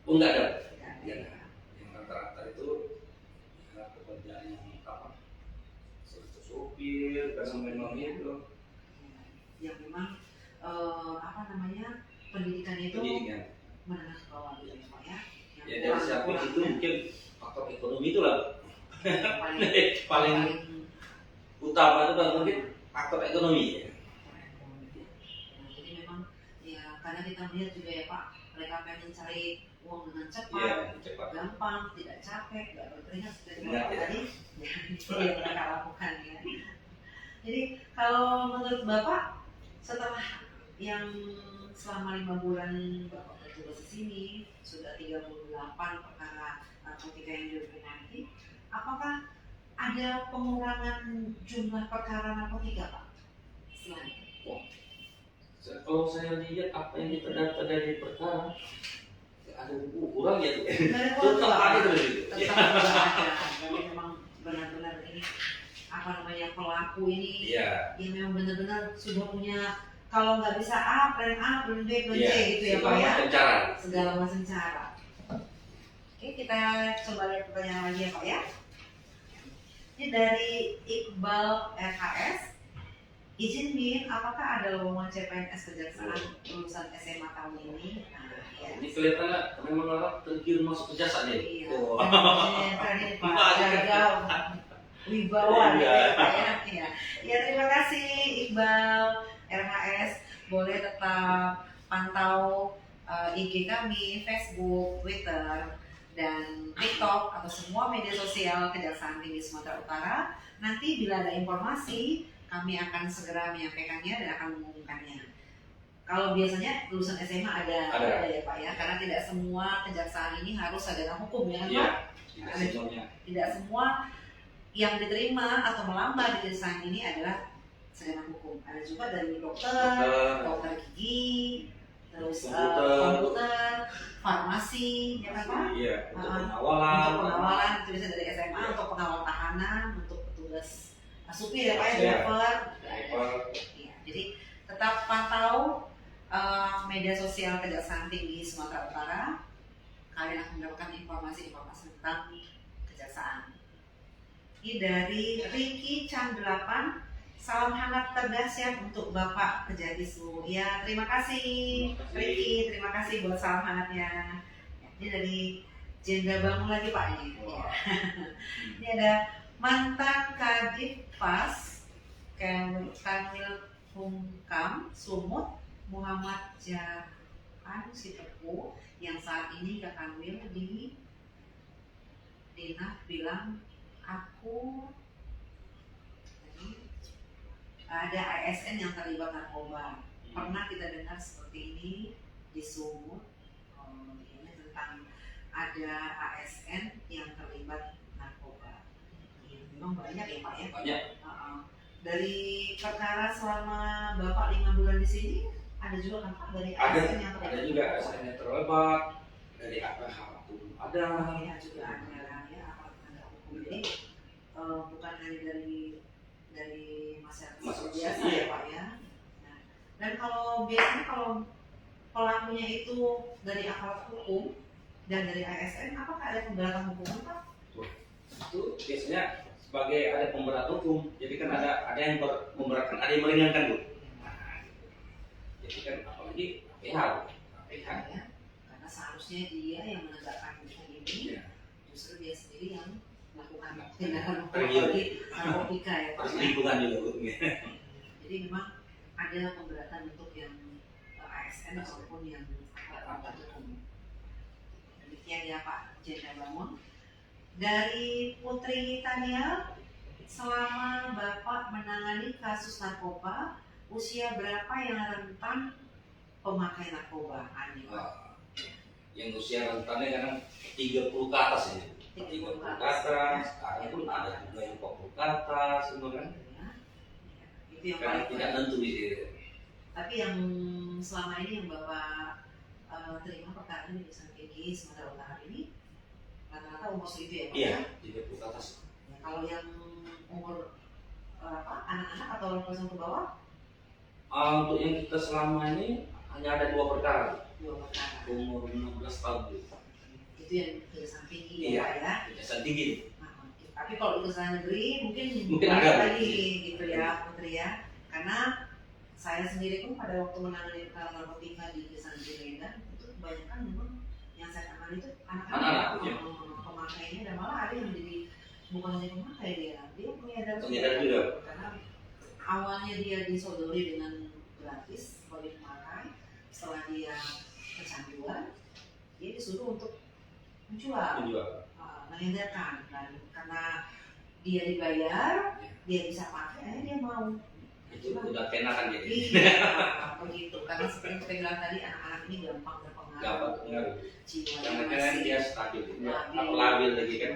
Oh, enggak ada. Tidak ada. Iya. Yang rata-rata itu ya, pekerjaan yang apa? Seperti supir, dan memang itu. Yang memang apa namanya, pendidikannya itu Pendidikan. menengah ke bawah gitu ya Pak ya? Yang Ya dari samping itu mungkin faktor ekonomi itulah yang paling utama itu kan mungkin faktor ekonomi. Nah, jadi memang ya karena kita melihat juga ya Pak, mereka pengen cari uang dengan cepat, Iya, cepat. gampang, tidak capek, tidak berkeringat seperti Ingat, Bapak ya. tadi, ya, itu yang mereka lakukan ya. Jadi kalau menurut Bapak, setelah yang selama 5 bulan Bapak bertugas di sini, sudah 38 perkara narkotika yang dihukum, apakah ada pengurangan jumlah perkara narkotika Pak? Setelah itu? Kalau saya lihat apa yang kita data dari perkara, ya ada kurang ya tuh. Tetap ada terus itu. Tetap ada. Jadi memang benar-benar ini apa namanya, pelaku ini Iya. yang memang benar-benar sudah punya, kalau nggak bisa A, plan B, plan C Iya. gitu ya Pak ya. Segala macam cara. Segala macam cara. Oke, kita coba lihat pertanyaan lagi ya Pak ya. Ini dari Iqbal RHS. Izin Min, apakah ada lowongan CPNS kejaksaan lulusan SMA tahun ini? Nah, ya. Ini kelihatannya memang orang tergiur masuk ke jasa nih. Iya. Oh. Keren Pak, jaga wibawa Iya. ya. Iya. Ya, terima kasih Iqbal RHS. Boleh tetap pantau IG kami, Facebook, Twitter, dan TikTok atau semua media sosial Kejaksaan Tinggi Sumatera Utara. Nanti bila ada informasi, kami akan segera menyampaikannya dan akan mengumumkannya. Kalau biasanya lulusan SMA ada ya Pak ya, karena tidak semua kejaksaan ini harus sarjana hukum ya kan Pak? Iya. Tidak semua yang diterima atau melamar di kejaksaan ini adalah sarjana hukum. Ada juga dari dokter gigi, terus komputer, farmasi, ya kan Pak? Iya. Untuk pengawalan itu bisa dari SMA, untuk pengawal tahanan, untuk petugas supir ya Pak ya, driver. Ya, jadi tetap pantau media sosial Kejaksaan Tinggi Sumatera Utara. Kalian akan mendapatkan informasi-informasi tentang kejaksaan. Ini dari Ricky Chan 8. Salam hangat terdahsyat untuk Bapak Kejatisu. Ya, terima kasih Ricky, terima kasih buat salam hangatnya. Ini dari Jendra Bangun lagi Pak ini. Ini ada mantan Kadif Pas Kanwil Humkam Sumut Muhammad Jahan Sitepu yang saat ini ke Kanwil di Dinah bilang aku ada ASN yang terlibat narkoba. Pernah kita dengar seperti ini di Sumut. Ini tentang ada ASN yang terlibat narkoba. Memang banyak ya Pak ya? Banyak. Dari perkara selama Bapak 5 bulan di sini, ada juga kan Pak dari ASN yang terlibat? Ada juga ASN yang terlibat, dari APH pun ada. Ya, juga ada ya, aparat hukum. Jadi bukan hanya dari masyarakat biasa ya Pak ya. Nah, dan kalau biasanya kalau pelakunya itu dari aparat hukum dan dari ASN, apakah ada pemberatan hukuman Pak? Itu biasanya sebagai ada pemberat hukum, jadi kan ada yang memberatkan, ada yang meringankan Bu. Nah, jadi kan apalagi PH ya, karena seharusnya dia yang menegakkan hukum ini, justru dia sendiri yang melakukan tindakan hukum bagi narkotika ya Pak. Lingkungan juga Bu. Jadi memang ada pemberatan untuk yang ASN maupun yang perawat umum. Demikian ya Pak Jendra Bangun. Dari Putri Tania, selama Bapak menangani kasus narkoba, usia berapa yang rentan pemakai narkoba? Yang usia rentannya kadang 30 ke atas ini. 30 ke atas, sekarang pun ada juga yang 40 ke atas, semua kan. Itu yang Karena paling tidak tentu di sini. Tapi yang selama ini yang Bapak terima perkara ini di PG Sumatera Utara ini rata-rata umur segitu ya Pak? Iya, 30 ke atas. Ya, kalau yang umur anak-anak atau orang tua ke bawah? Untuk yang kita selama ini hanya ada 2 perkara. 2 perkara. Umur 16 tahun. Itu yang kejaksaan tinggi Iya, ya Pak ya? kejaksaan tinggi. Tapi kalau di kejaksaan negeri mungkin ada lagi gitu ya Putri ya. Karena saya sendiri pun pada waktu menangani perkara narkotika di kejaksaan negeri Medan itu kebanyakan memang yang saya tangani itu anak-anak ya. Pemakainya dan malah ada yang jadi bukan hanya pemakai dia pengedar juga. Karena awalnya dia disodori dengan gratis sebagai pemakai, setelah dia kecanduan dia disuruh untuk menjual. Mengedarkan dan karena dia dibayar dia bisa pakai akhirnya dia mau itu udah kena kan jadi. Iya, begitu karena seperti yang saya bilang tadi anak-anak ini gampang terpengaruh jiwanya karena kan masih dia stabil labil lagi kan.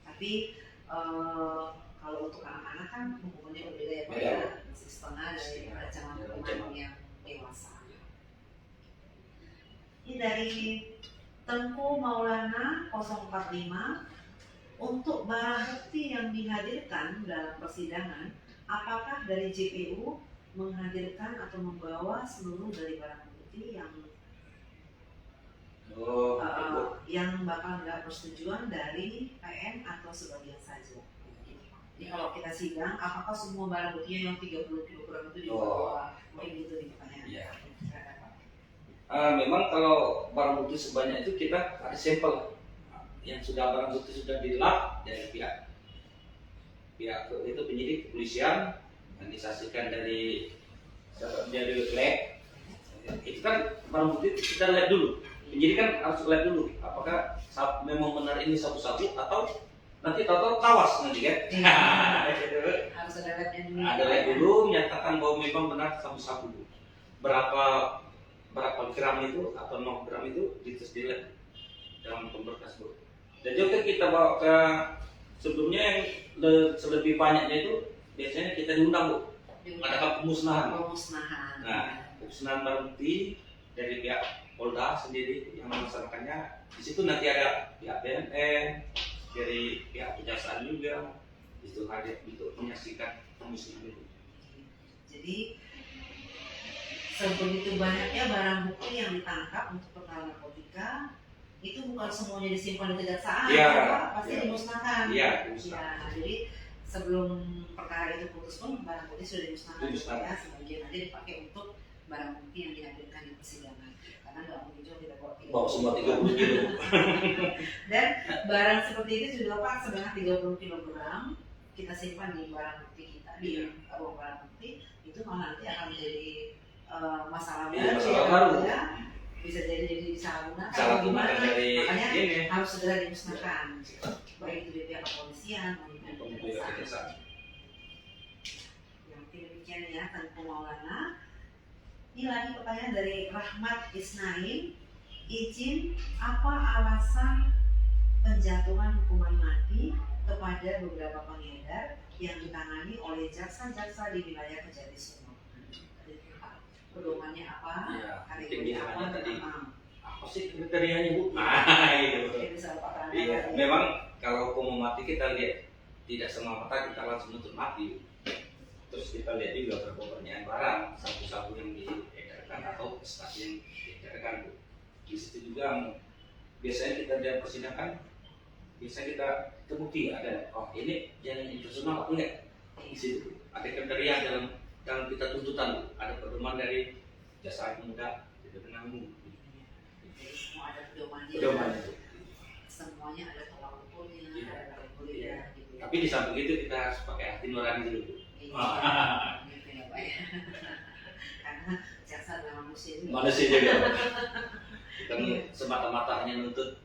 Tapi kalau untuk anak-anak kan hukumannya berbeda ya Pak Beda. ya, masih setengah dari ancaman hukuman yang dewasa. Ini dari Tengku Maulana 045, untuk barang bukti yang dihadirkan dalam persidangan, apakah dari JPU menghadirkan atau membawa seluruh dari barang bukti yang bakal mendapat persetujuan dari PN atau sebagian saja? Jadi kalau kita sidang, apakah semua barang buktinya yang 30 kg itu dibawa? Mungkin gitu nih pertanyaan. Iya. Memang kalau barang bukti sebanyak itu kita ada sampel yang sudah barang bukti sudah di lab dari pihak itu penyidik kepolisian yang disaksikan dari lab. Itu kan barang bukti kita lihat dulu, penyidik kan harus lihat dulu apakah memang benar ini sabu-sabu atau nanti tahu-tahu tawas nanti kan. Harus ada labnya dulu. Ada lab dulu menyatakan bahwa memang benar sabu-sabu. Berapa gram itu atau 0 gram itu dites di lab dalam pemberkas bu. Dan juga kita bawa ke sebelumnya yang selebih banyaknya itu biasanya kita diundang bu. Ada pemusnahan. Nah, pemusnahan barang bukti dari pihak Polda sendiri yang melaksanakannya. Di situ nanti ada pihak BNN, dari pihak kejaksaan juga, itu hadir untuk menyaksikan pemusnahan itu. Jadi sebegitu banyaknya barang bukti yang ditangkap untuk perkara narkotika itu bukan semuanya disimpan di kejaksaan, pasti dimusnahkan. Jadi sebelum perkara itu putus pun barang bukti sudah dimusnahkan. Ya, sebagian aja dipakai untuk barang bukti yang dihadirkan di persidangan. Karena nggak mungkin juga kita bawa semua 30 kilo. Dan barang seperti itu juga Pak sebanyak 30 kg kita simpan di barang bukti kita di ruang barang bukti itu malah nanti akan menjadi masalah baru ya. Bisa jadi salah gunakan dari makanya ini harus segera dimusnahkan baik itu di pihak kepolisian maupun kejaksaan. Yang demikian ya Tengku Maulana. Ini lagi pertanyaan dari Rahmat Isnain, izin apa alasan penjatuhan hukuman mati kepada beberapa pengedar yang ditangani oleh jaksa-jaksa di wilayah Kejati Sumur? Pedomannya apa? Kriterianya tadi apa sih kriterianya bu? Iya, memang kalau hukuman mati kita lihat tidak semua mata kita langsung nuntut mati. Terus kita lihat juga berapa banyak barang sabu-sabu yang diedarkan atau prestasi yang diedarkan bu. Di situ juga biasanya kita dalam persidangan bisa kita terbukti ada ini yang internasional apa enggak di situ ada kriteria dalam kita tuntutan ada pedoman dari jasa pemuda itu penanggung. Jadi semua ada pedomannya. Semuanya ada tolak ukurnya, ada regulernya gitu. Tapi di samping itu kita harus pakai hati nurani dulu. Gitu ya Pak ya. Karena juga. Manusia juga. Kita semata-mata hanya nuntut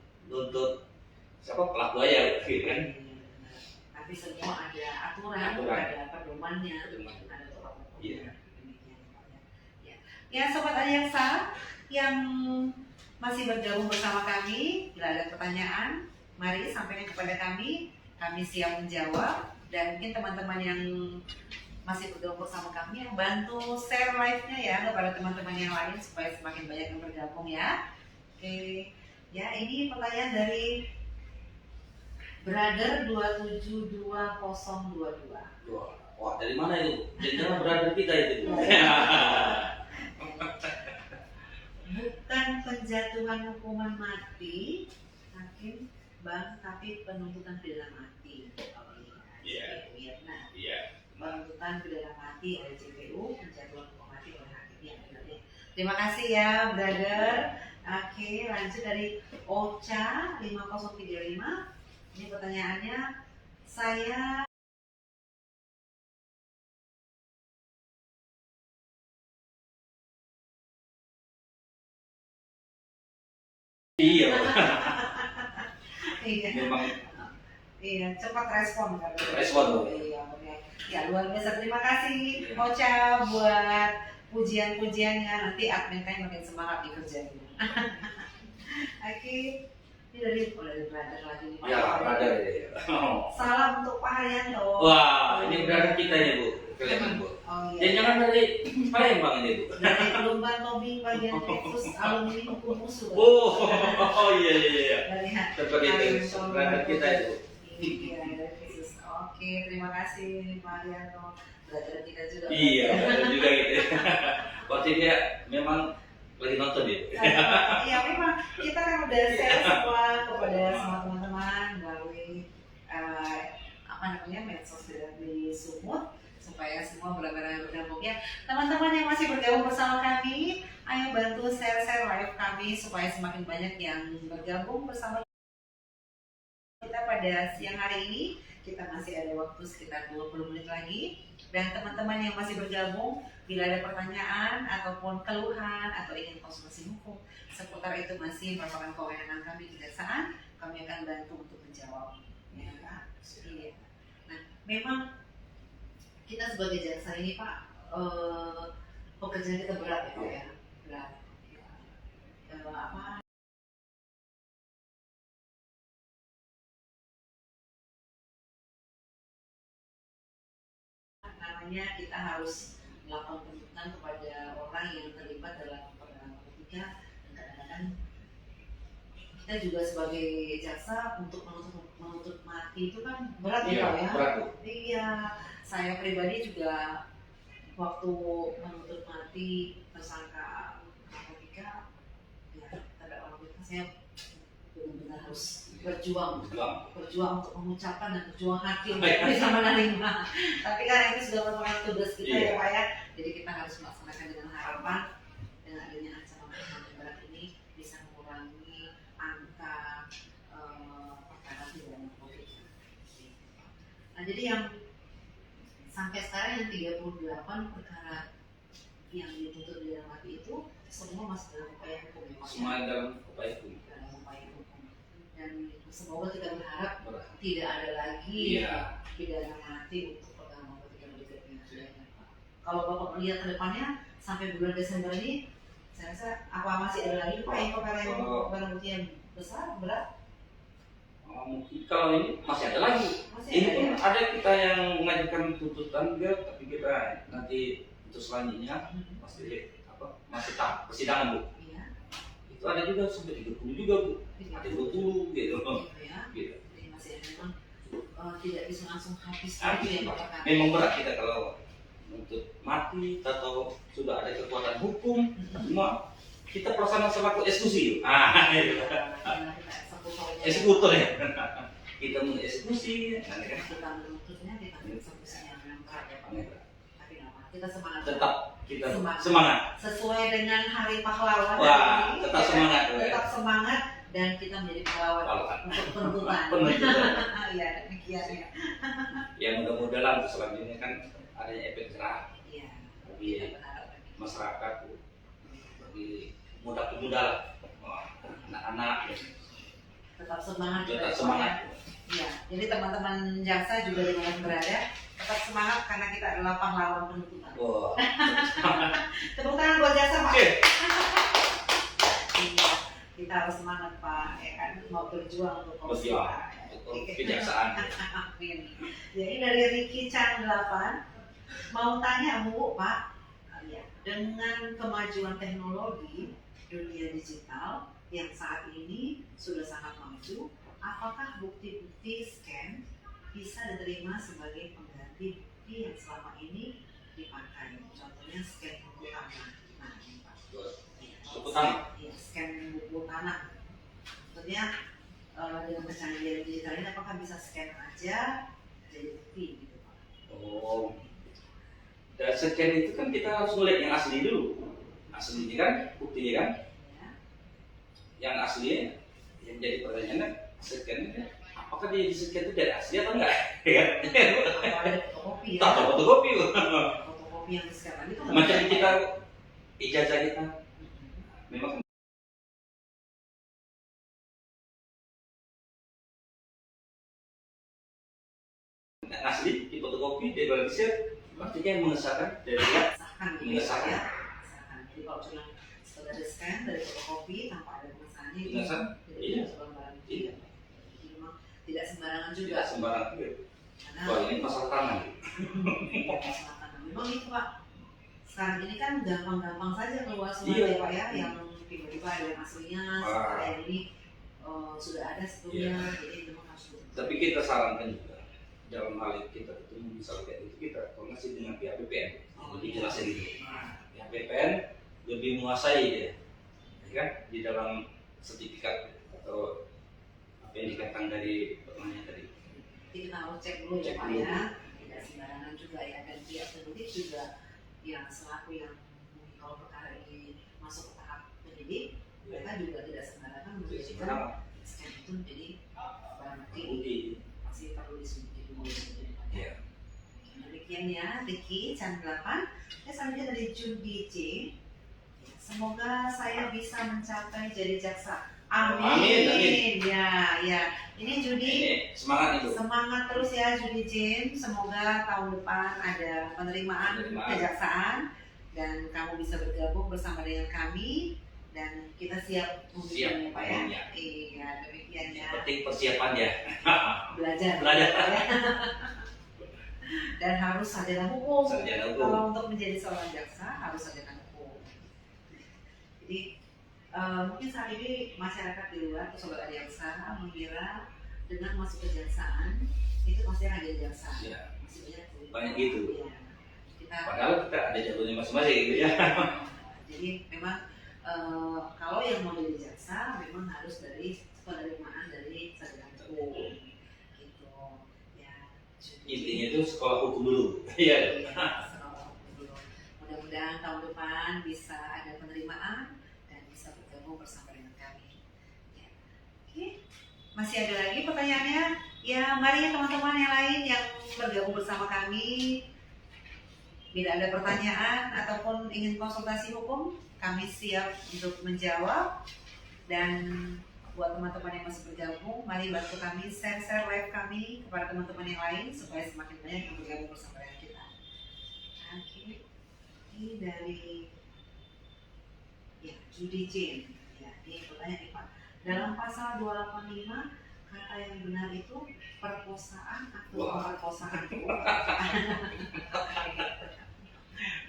siapa pelaku aja, gitu kan? Tapi semua ada aturan. Ada pedomannya, ada tolak ukur. Iya. Ya, Sobat Adiaksa yang masih bergabung bersama kami, bila ada pertanyaan, mari sampaikan kepada kami siap menjawab. Dan mungkin teman-teman yang masih bergabung bersama kami yang bantu share live-nya ya kepada teman-teman yang lain supaya semakin banyak yang bergabung ya. Oke, ya ini pertanyaan dari Brother 272022. Wah, dari mana itu? Jangan brother kita itu. Bukan penjatuhan hukuman mati, hakim bang, tapi penuntutan pidana mati. Iya. Nah, Iya. penuntutan pidana mati oleh JPU, penjatuhan hukuman mati oleh hakim. Ya, terima kasih ya, brother. Oke, lanjut dari Ocha 5035. Ini pertanyaannya, saya Iya. iya, Memang iya, cepat respon kan? Respon. Iya, oke. Ya, luar biasa. Terima kasih Iya. Ocha buat pujian-pujiannya. Nanti admin kan makin semangat di kerjanya. Oke, ini dari brother lagi nih. ya brother ya. Salam untuk Pak Haryanto. Wah, ini brother kita ya Bu. Kelihatan Bu. Oh Dan iya. jangan dari Palembang ini Bu. Dari lomba lobbying bagian Texas alumni hukum musuh. Oh iya. Dari Seperti itu, brother kita itu. Iya, dari Texas. Oke, terima kasih Pak Haryanto. Brother kita juga. Iya, brother juga gitu. Waktu dia memang lagi nonton dia. Iya, memang kita kan udah share semua kepada semua teman-teman melalui medsos di Sumut supaya semua benar-benar bergabung ya. Teman-teman yang masih bergabung bersama kami, ayo bantu share live kami supaya semakin banyak yang bergabung bersama kita pada siang hari ini. Kita masih ada waktu sekitar 20 menit lagi. Dan teman-teman yang masih bergabung, bila ada pertanyaan ataupun keluhan atau ingin konsultasi hukum seputar itu masih merupakan kewenangan kami kejaksaan, kami akan bantu untuk menjawab. Ya, Pak. Iya. Nah, memang kita sebagai jaksa ini Pak, pekerjaan kita berat ya Pak ya, berat. Namanya kita harus melakukan penuntutan kepada orang yang terlibat dalam perkara politika, dan kadang-kadang kita juga sebagai jaksa untuk menuntut mati itu kan berat ya Pak ya. Berat. Iya, saya pribadi juga waktu menuntut mati tersangka narkotika, ya ada orang bilang saya benar-benar harus berjuang untuk mengucapkan dan berjuang hakim bisa menerima. Tapi kan itu sudah merupakan tugas kita ya Pak ya. Jadi kita harus melaksanakan dengan harapan dengan adanya ancaman yang berat ini bisa mengurangi angka perkara pidana narkotika. Nah, jadi yang sampai sekarang yang 38 perkara yang dituntut pidana mati itu semua masih dalam upaya hukum ya Pak. Semua dalam upaya hukum. Dan semoga kita berharap tidak ada lagi pidana mati untuk perkara narkotika berikutnya. Kalau Bapak melihat ke depannya sampai bulan Desember ini, saya rasa apa masih ada lagi Pak yang perkara yang barang bukti yang besar berat? Mungkin kalau ini masih ada lagi. Ini pun ada kita yang mengajukan tuntutan juga, tapi kita nanti untuk selanjutnya masih tahap persidangan Bu. Iya. Itu ada juga sampai 30 juga Bu. Ada 20 gitu. Ya. Gitu. Jadi masih ada memang tidak bisa langsung habis lagi ya Pak perkara. Memang berat kita kalau untuk mati atau sudah ada kekuatan hukum, cuma kita pelaksanaan selaku eksekusi. Itu. Eksekutor ya. Kita mengeksekusi, kita menuntutnya, kita mengeksekusinya memang berat ya Pak. Tapi kita semangat. Tetap kita semangat. Sesuai dengan Hari Pahlawan. Wah, tetap semangat. Tetap semangat dan kita menjadi pahlawan untuk penuntutan. Iya, demikian ya. Ya mudah-mudahan selanjutnya kan adanya efek jerah. Iya. Bagi masyarakat bagi pemuda-pemuda lah, anak-anak Tetap semangat. tetap semangat. Ya, jadi teman-teman jaksa juga dimanapun berada, tetap semangat karena kita adalah pahlawan penuntutan. Wah, Tepuk tangan buat jaksa, Pak. oke. Iya, kita harus semangat, Pak, ya kan, mau berjuang untuk korupsi, Berjuang Pak. untuk kejaksaan. Amin. Jadi dari Ricky Chan 8 mau tanya Bu, Pak, ya, dengan kemajuan teknologi dunia digital yang saat ini sudah sangat maju, apakah bukti-bukti scan bisa diterima sebagai pengganti bukti yang selama ini dipakai? Contohnya scan buku tanah. Nah, ini Pak. Buku tanah? Iya, scan buku tanah. Maksudnya dengan kecanggihan digital ini apakah bisa scan aja jadi bukti gitu Pak? Oh, dan scan itu kan kita harus melihat yang asli dulu. Aslinya kan, buktinya kan, Ya. yang aslinya yang jadi pertanyaannya scan apakah dia di scan itu dari asli atau enggak? Ya kan? Atau ada fotokopi ya? Tak fotokopi. Fotokopi yang sekarang itu nggak Macam bisa. kita ijazah kita memang asli di fotokopi di Indonesia artinya yang mengesahkan dari dia Sahkan gitu mengesahkan. ya. Sahkan. Jadi kalau cuma sekedar scan dari fotokopi tanpa ada pengesahannya itu Pengesahan? tidak Iya. bisa barang bukti. Iya. Jadi memang tidak sembarangan juga. tidak sembarang itu. Karena Wah ini pasal tangan. masalah memang itu Pak. Sekarang ini kan gampang-gampang saja keluar semua Iya. ya Pak ya, yang tiba-tiba ada yang aslinya, sementara yang ini sudah ada sebelumnya, jadi memang harus betul. Tapi kita sarankan juga dalam hal itu kita ketemu misalnya kayak itu kita koordinasi dengan pihak BPN lebih jelasin gitu. Pihak BPN lebih menguasai dia, ya kan di dalam sertifikat atau apa yang dikatakan dari pertanyaan tadi. Jadi kita harus cek dulu ya Cek Pak dulu. ya, tidak sembarangan juga ya, dan pihak penyidik juga yang selaku yang kalau perkara ini masuk ke tahap penyidik, mereka juga tidak sembarangan Jadi menjadikan sebenarnya scan itu menjadi barang bukti, bukti. masih perlu diselidiki dulu. Iya. Demikian ya, Ricky Chan 8. Selanjutnya dari Judi J. Semoga saya bisa mencapai jadi jaksa. Amin. Amin, amin. Ya, ya. Ini Judi. Ini semangat itu. Semangat terus ya Judi Jane. Semoga tahun depan ada penerimaan kejaksaan dan kamu bisa bergabung bersama dengan kami dan kita siap Siap, Pak ya. iya. Iya, demikian ya. Penting persiapan ya. Belajar. Belajar. Ya. Dan harus sarjana hukum. Sarjana hukum. Kalau untuk menjadi seorang jaksa harus sarjana hukum. Jadi mungkin saat ini masyarakat di luar atau sobat jaksa mengira dengan masuk kejaksaan itu pasti akan jadi jaksa. Iya. Masih Banyak gitu. Ya. Kita Padahal kita ada jalurnya masing-masing gitu ya. jadi memang kalau yang mau jadi jaksa memang harus dari penerimaan dari sarjana hukum gitu ya. Intinya itu sekolah hukum dulu. Iya. Mudah-mudahan tahun depan bisa ada penerimaan dan bisa bergabung bersama dengan kami. Ya. Oke, masih ada lagi pertanyaannya? Ya, mari teman-teman yang lain yang bergabung bersama kami. Bila ada pertanyaan ataupun ingin konsultasi hukum, kami siap untuk menjawab. Dan buat teman-teman yang masih bergabung, mari bantu kami share live kami kepada teman-teman yang lain supaya semakin banyak yang bergabung bersama dengan kita. Oke, ini dari ya Judy Jane. Ya, ini pertanyaan nih Pak. Dalam pasal 285 kata yang benar itu perkosaan atau pemerkosaan?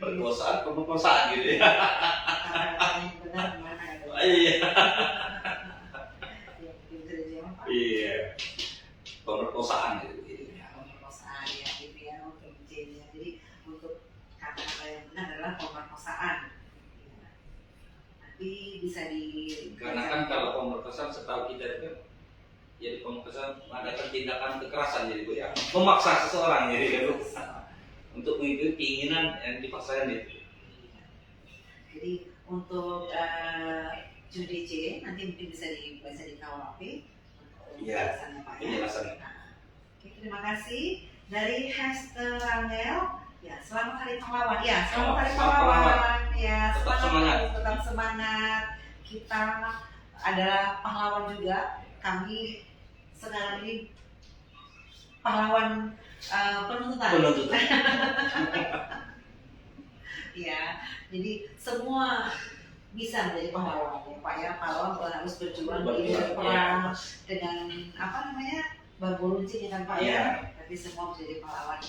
Perkosaan gitu ya. Kata yang benar mana ada? Iya. Ya, bisa dijawab Pak. Iya. Pemerkosaan gitu. Ya, pemerkosaan ya gitu ya untuk J-nya. Jadi untuk kata-kata yang benar adalah pemerkosaan. Ya. Nanti bisa di. Karena kan kalau pemerkosaan setahu kita itu kan jadi pemerkosaan mengadakan tindakan kekerasan jadi Bu ya. Memaksa seseorang jadi kan Bu. Untuk mengikuti keinginan yang dipaksakan itu. Jadi untuk Judy J nanti mungkin bisa dibaca di KUHP Iya, penjelasannya Pak ya. penjelasannya. Nah, oke, terima kasih dari Hester Rangel. Ya, selamat Hari Pahlawan. Ya, selamat Hari Selamat Pahlawan. Pahlawan. Ya, Tetap semangat. tetap semangat. Kita adalah pahlawan juga. Kami sekarang ini pahlawan penuntutan. Penuntutan. Ya, jadi semua bisa menjadi pahlawan ya Pak ya. Pahlawan harus berjuang di perang dengan apa namanya bambu runcing ya kan Pak ya. Tapi semua menjadi pahlawan.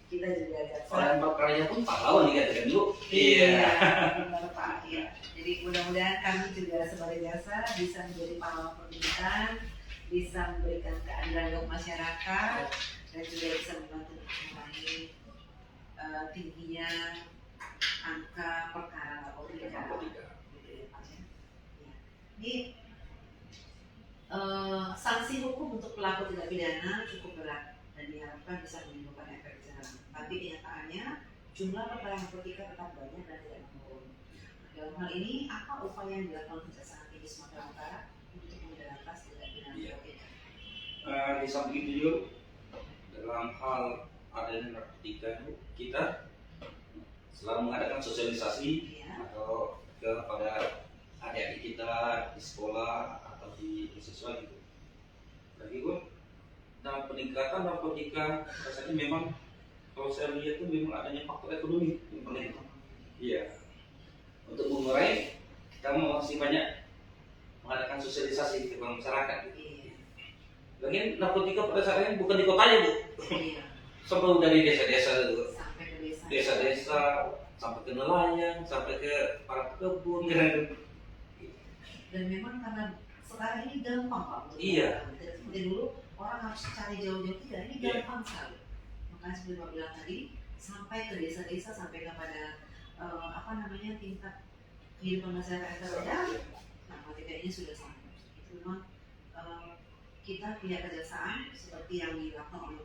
Kita juga jaksa. Orang berkarya pun pahlawan dikatakan dulu. Iya, benar Pak. Ya. Jadi mudah-mudahan kami juga sebagai jasa bisa menjadi pahlawan pendidikan, bisa memberikan keadilan untuk masyarakat, dan juga bisa membantu mengurangi tingginya angka perkara narkotika. Gitu ya, Pak, ya. Ya. Ini sanksi hukum untuk pelaku tindak pidana cukup berat dan diharapkan bisa menimbulkan efek jerah. Tapi kenyataannya jumlah perkara narkotika tetap banyak dan tidak menurun. Dalam hal ini, apa upaya yang dilakukan Kejaksaan Tinggi Sumatera Utara untuk memberantas tindak pidana narkotika? Di samping itu dalam hal adanya narkotika kita selalu mengadakan sosialisasi atau kepada adik-adik kita di sekolah atau di siswa gitu. Lagi pun dalam peningkatan narkotika rasanya memang kalau saya lihat itu memang adanya faktor ekonomi yang paling. Iya. Untuk mengurai kita masih banyak mengadakan sosialisasi ke masyarakat. Lagi narkotika pada saat ini bukan di kotanya Bu, sampai dari desa-desa dulu, desa-desa sampai ke nelayan, sampai ke para pekebun. Dan memang karena sekarang ini gampang Pak. Iya. Seperti dulu orang harus cari jauh-jauh, tidak, ini gampang sekali. Makanya seperti Pak bilang tadi, sampai ke desa-desa, sampai kepada apa namanya tingkat kehidupan masyarakat yang terendah, narkotika ini sudah sampai. Itu memang kita punya kejaksaan seperti yang dilakukan oleh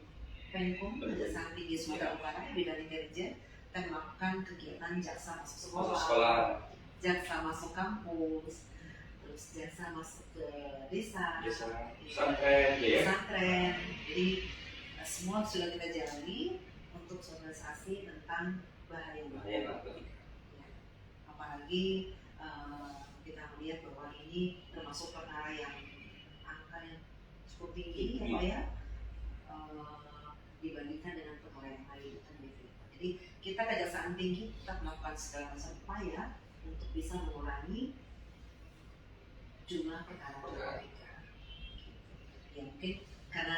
Penkum, Kejaksaan Tinggi Sumatera Utara, Bidang Intelijen, dan melakukan kegiatan jaksa masuk sekolah, jaksa masuk kampus, terus jaksa masuk ke desa, pesantren, pesantren. Jadi semua sudah kita jalani untuk sosialisasi tentang bahaya narkotika. Apalagi kita melihat bahwa ini termasuk perkara yang angka yang cukup tinggi ya Pak ya, dibandingkan dengan perkara yang lain kan gitu. Jadi kita Kejaksaan Tinggi tetap melakukan segala macam upaya untuk bisa mengurangi jumlah perkara narkotika. Ya mungkin karena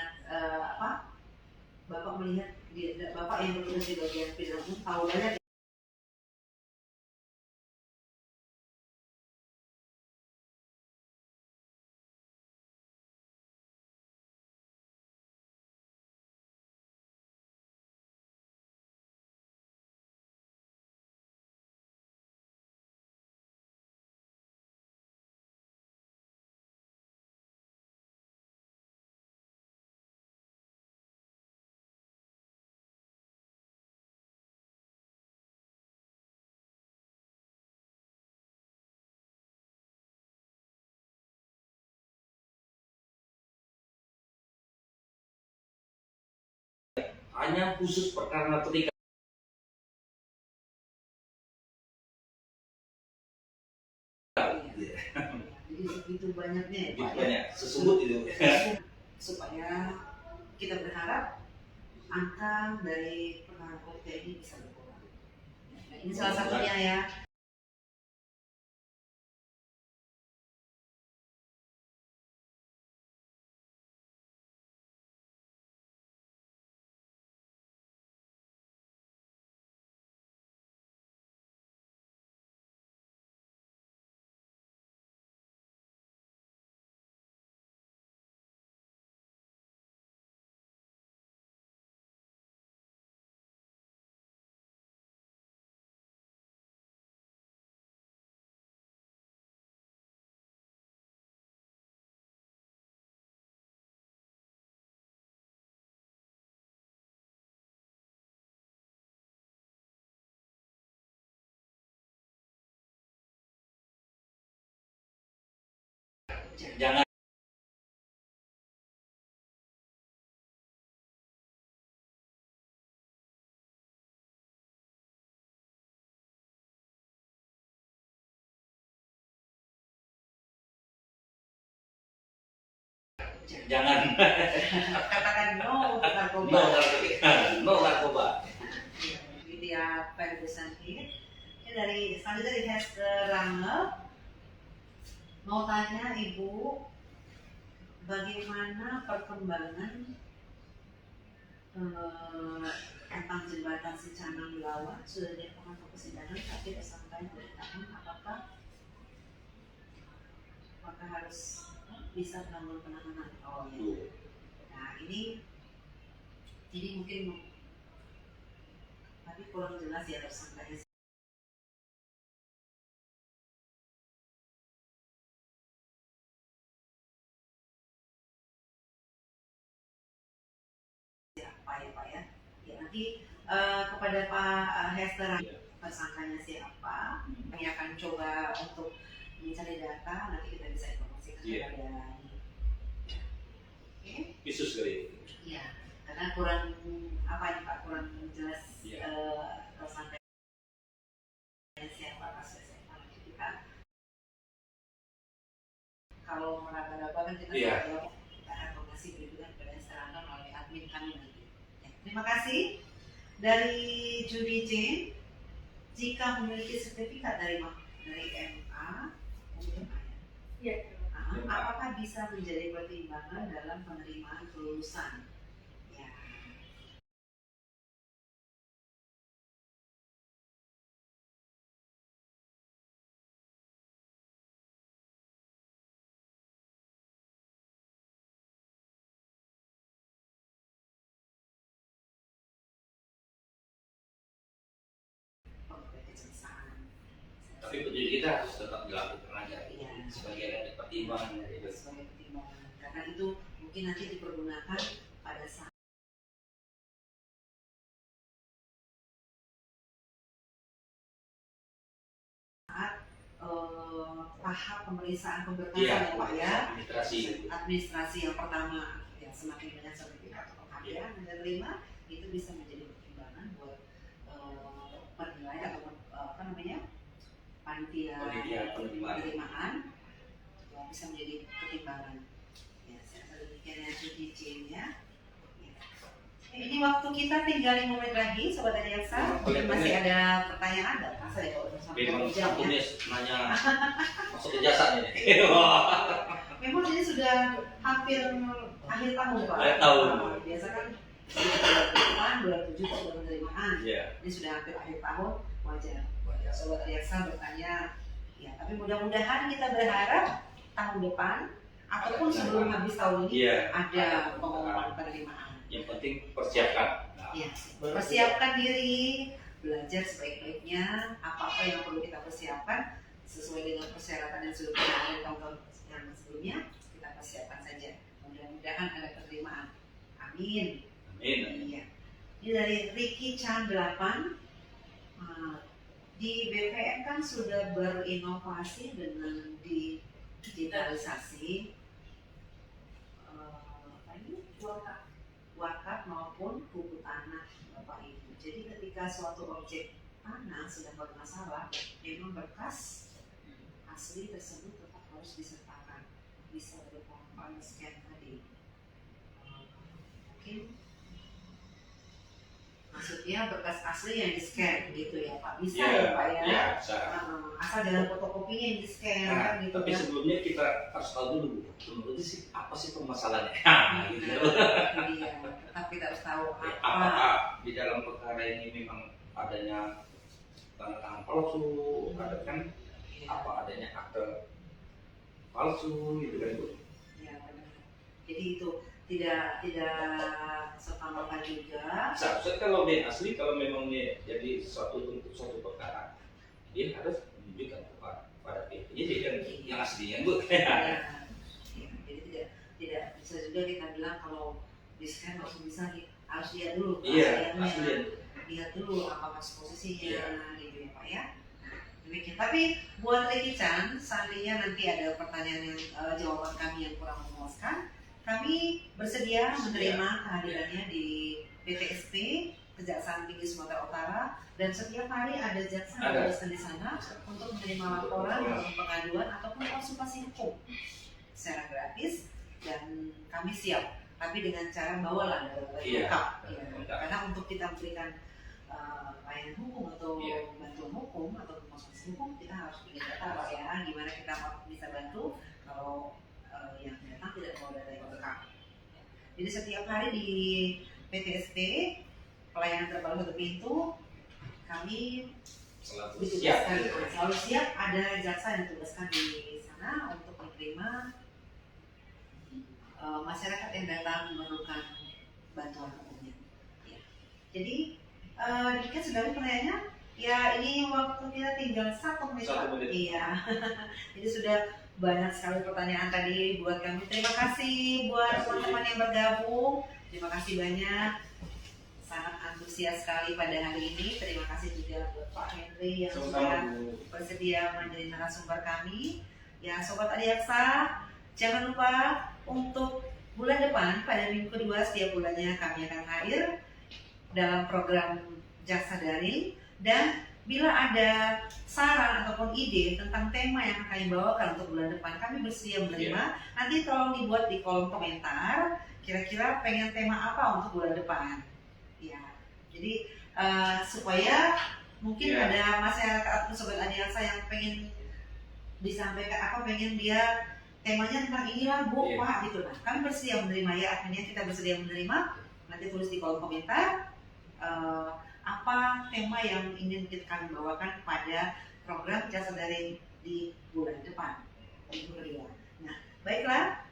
Bapak melihat Bapak yang bertugas di bagian pidana umum tahu banyak. Hanya khusus perkara narkotika. Jadi segitu banyaknya ya Pak. Banyak sesungguh itu. Supaya kita berharap angka dari perkara narkotika ini bisa berkurang. Nah, ini salah satunya ya. Jangan jangan. Katakan no untuk narkoba. No narkotika, no narkoba. Ya, ini dia Ferguson Hit. Ini dari selanjutnya dari Hester Rangel. Mau tanya Ibu, bagaimana perkembangan tentang jembatan Sicanang Belawan sudah dilakukan ke persidangan tapi tersangkanya ditahan, apakah harus bisa melakukan penahanan? Oh ya. Nah ini mungkin tapi kurang jelas ya tersangkanya siapa ya Pak ya? Ya nanti kepada Pak Hester tersangkanya siapa? Kami akan coba untuk mencari data, nanti kita bisa informasikan kepada Khusus sekali. Iya, karena kurang kurang jelas tersangka siapa kasusnya. Nanti kita kalau meraba-raba kan kita kita akan mengasih berikutnya kepada Serangga melalui admin kami nanti. Ya, terima kasih dari Judy Jane. Jika memiliki sertifikat dari MA, apakah bisa menjadi pertimbangan dalam penerimaan kelulusan? Ya. Tapi pendidik kita harus tetap dilakukan aja sebagai ada pertimbangan dari itu. Sebagai pertimbangan, karena itu mungkin nanti dipergunakan pada saat tahap pemeriksaan pemberkasan ya Pak ya, administrasi yang pertama yang semakin banyak sertifikat atau penghargaan yang diterima itu bisa menjadi pertimbangan buat penilai atau panitia penerimaan bisa menjadi pertimbangan. Ya, saya rasa demikian ya Judy-nya. Ini waktu kita tinggal 5 menit lagi, Sobat Adiaksa. Masih ada pertanyaan nggak? Saya kalau memang satu nanya masuk ke jasa nih. Memang ini sudah hampir akhir tahun Pak. Akhir tahun. Biasa kan bulan 27 sudah penerimaan. Ini sudah hampir akhir tahun, wajar. Sobat Adiaksa bertanya, ya. Tapi mudah-mudahan kita berharap tahun depan ataupun sebelum habis tahun ini ada pengumuman penerimaan. Yang penting persiapkan. Ya, persiapkan diri, belajar sebaik-baiknya, apa-apa yang perlu kita persiapkan sesuai dengan persyaratan yang sudah kita ada di tahun-tahun yang sebelumnya, kita persiapkan saja. Mudah-mudahan ada penerimaan. Amin. Amin. Iya. Ini dari Ricky Chan 8. Di BPN kan sudah berinovasi dengan digitalisasi wakaf maupun buku tanah Bapak Ibu. Jadi ketika suatu objek tanah sedang bermasalah, memang berkas asli tersebut tetap harus disertakan. Bisa berupa scan tadi. Mungkin maksudnya berkas asli yang di-scan gitu ya Pak. Bisa ya Pak ya? Ya, bisa. Asal jangan fotokopinya yang di-scan kan gitu. Tapi sebelumnya kita harus tahu dulu menurut sih apa sih permasalahannya. Gitu. Iya, tetap kita harus tahu apakah di dalam perkara ini memang adanya tanda tangan palsu, ada kan apa adanya akte palsu gitu kan Bu. Iya benar. Jadi itu tidak serta-merta juga. Seharusnya kalau dia asli, kalau memang dia jadi suatu perkara, dia harus menunjukkan kepada pihak penyidik kan yang aslinya Bu. Ya, jadi tidak bisa juga kita bilang kalau di-scan langsung bisa harus lihat dulu. Iya, lihat dulu apa posisinya gitu ya Pak ya. Demikian. Tapi buat Ricky Chan, seandainya nanti ada pertanyaan yang jawaban kami yang kurang memuaskan, kami bersedia menerima kehadirannya di PTSP Kejaksaan Tinggi Sumatera Utara, dan setiap hari ada jaksa yang berada di sana untuk menerima laporan, pengaduan ataupun konsultasi hukum secara gratis. dan kami siap, tapi dengan cara bawalah data Iya. lengkap. Ya. Lengkap. Karena untuk kita memberikan layanan hukum atau Iya. bantuan hukum atau konsultasi hukum, kita harus punya data Pak ya, gimana kita bisa bantu kalau yang datang tidak mau data yang lengkap. Jadi setiap hari di PTSP pelayanan terbaru satu pintu, kami Selalu ditugaskan, siap. selalu siap, ada jaksa yang ditugaskan di sana untuk menerima masyarakat yang datang memerlukan bantuan hukumnya. Ya. Jadi demikian saudara pertanyaannya. Ya, ini waktu kita tinggal 1 menit. 1 menit. Iya. Jadi sudah banyak sekali pertanyaan tadi buat kami. Terima kasih buat teman-teman yang bergabung. Terima kasih banyak. Sangat antusias sekali pada hari ini. Terima kasih juga buat Pak Henry yang sudah bersedia menjadi narasumber kami. Ya, Sobat Adiaksa, jangan lupa untuk bulan depan pada minggu kedua setiap bulannya kami akan hadir dalam program Jaksa Daring, dan bila ada saran ataupun ide tentang tema yang akan kami bawakan untuk bulan depan, kami bersedia menerima. Nanti tolong dibuat di kolom komentar kira-kira pengen tema apa untuk bulan depan. Ya, jadi supaya mungkin ada masyarakat atau Sobat Adiaksa yang pengen disampaikan apa, pengen dia temanya tentang inilah Bu, Pak gitu. Nah, kami bersedia menerima ya, adminnya kita bersedia menerima. Nanti tulis di kolom komentar apa tema yang ingin kami bawakan pada program Jaksa Daring di bulan depan, minggu kedua. Nah, baiklah,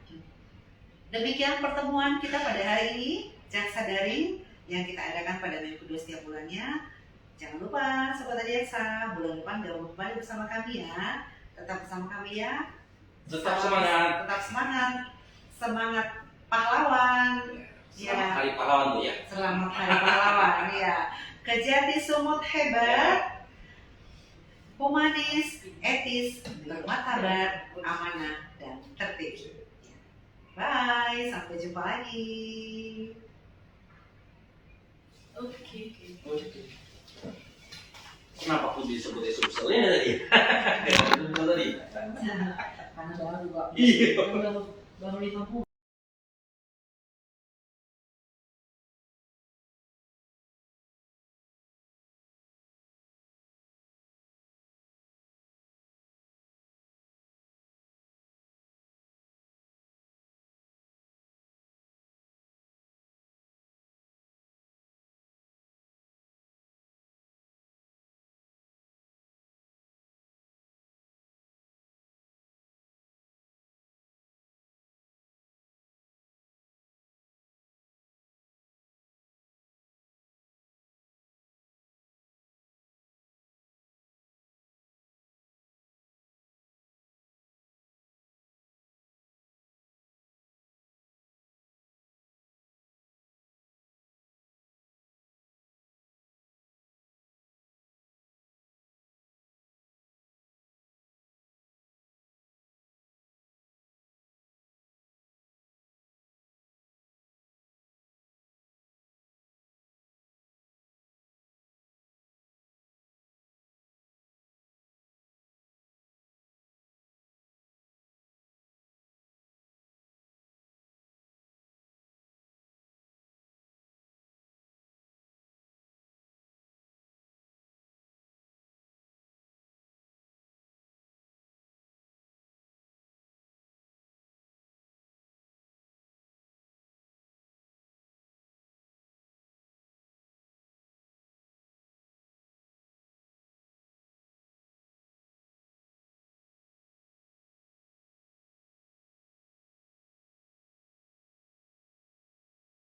demikian pertemuan kita pada hari ini Jaksa Daring yang kita adakan pada minggu kedua setiap bulannya. Jangan lupa Sobat Adiaksa, bulan depan gabung kembali bersama kami ya. Tetap bersama kami ya. Tetap semangat. Tetap semangat. Semangat pahlawan. Selamat Hari Pahlawan Bu ya. Selamat Hari Pahlawan ya. Kejati Sumut hebat, humanis, etis, bermartabat, amanah, dan tertib. Bye, sampai jumpa lagi. Oke. Kenapa aku disebut subselnya tadi? Kenapa tadi? Karena baru juga. Iya. Baru 50.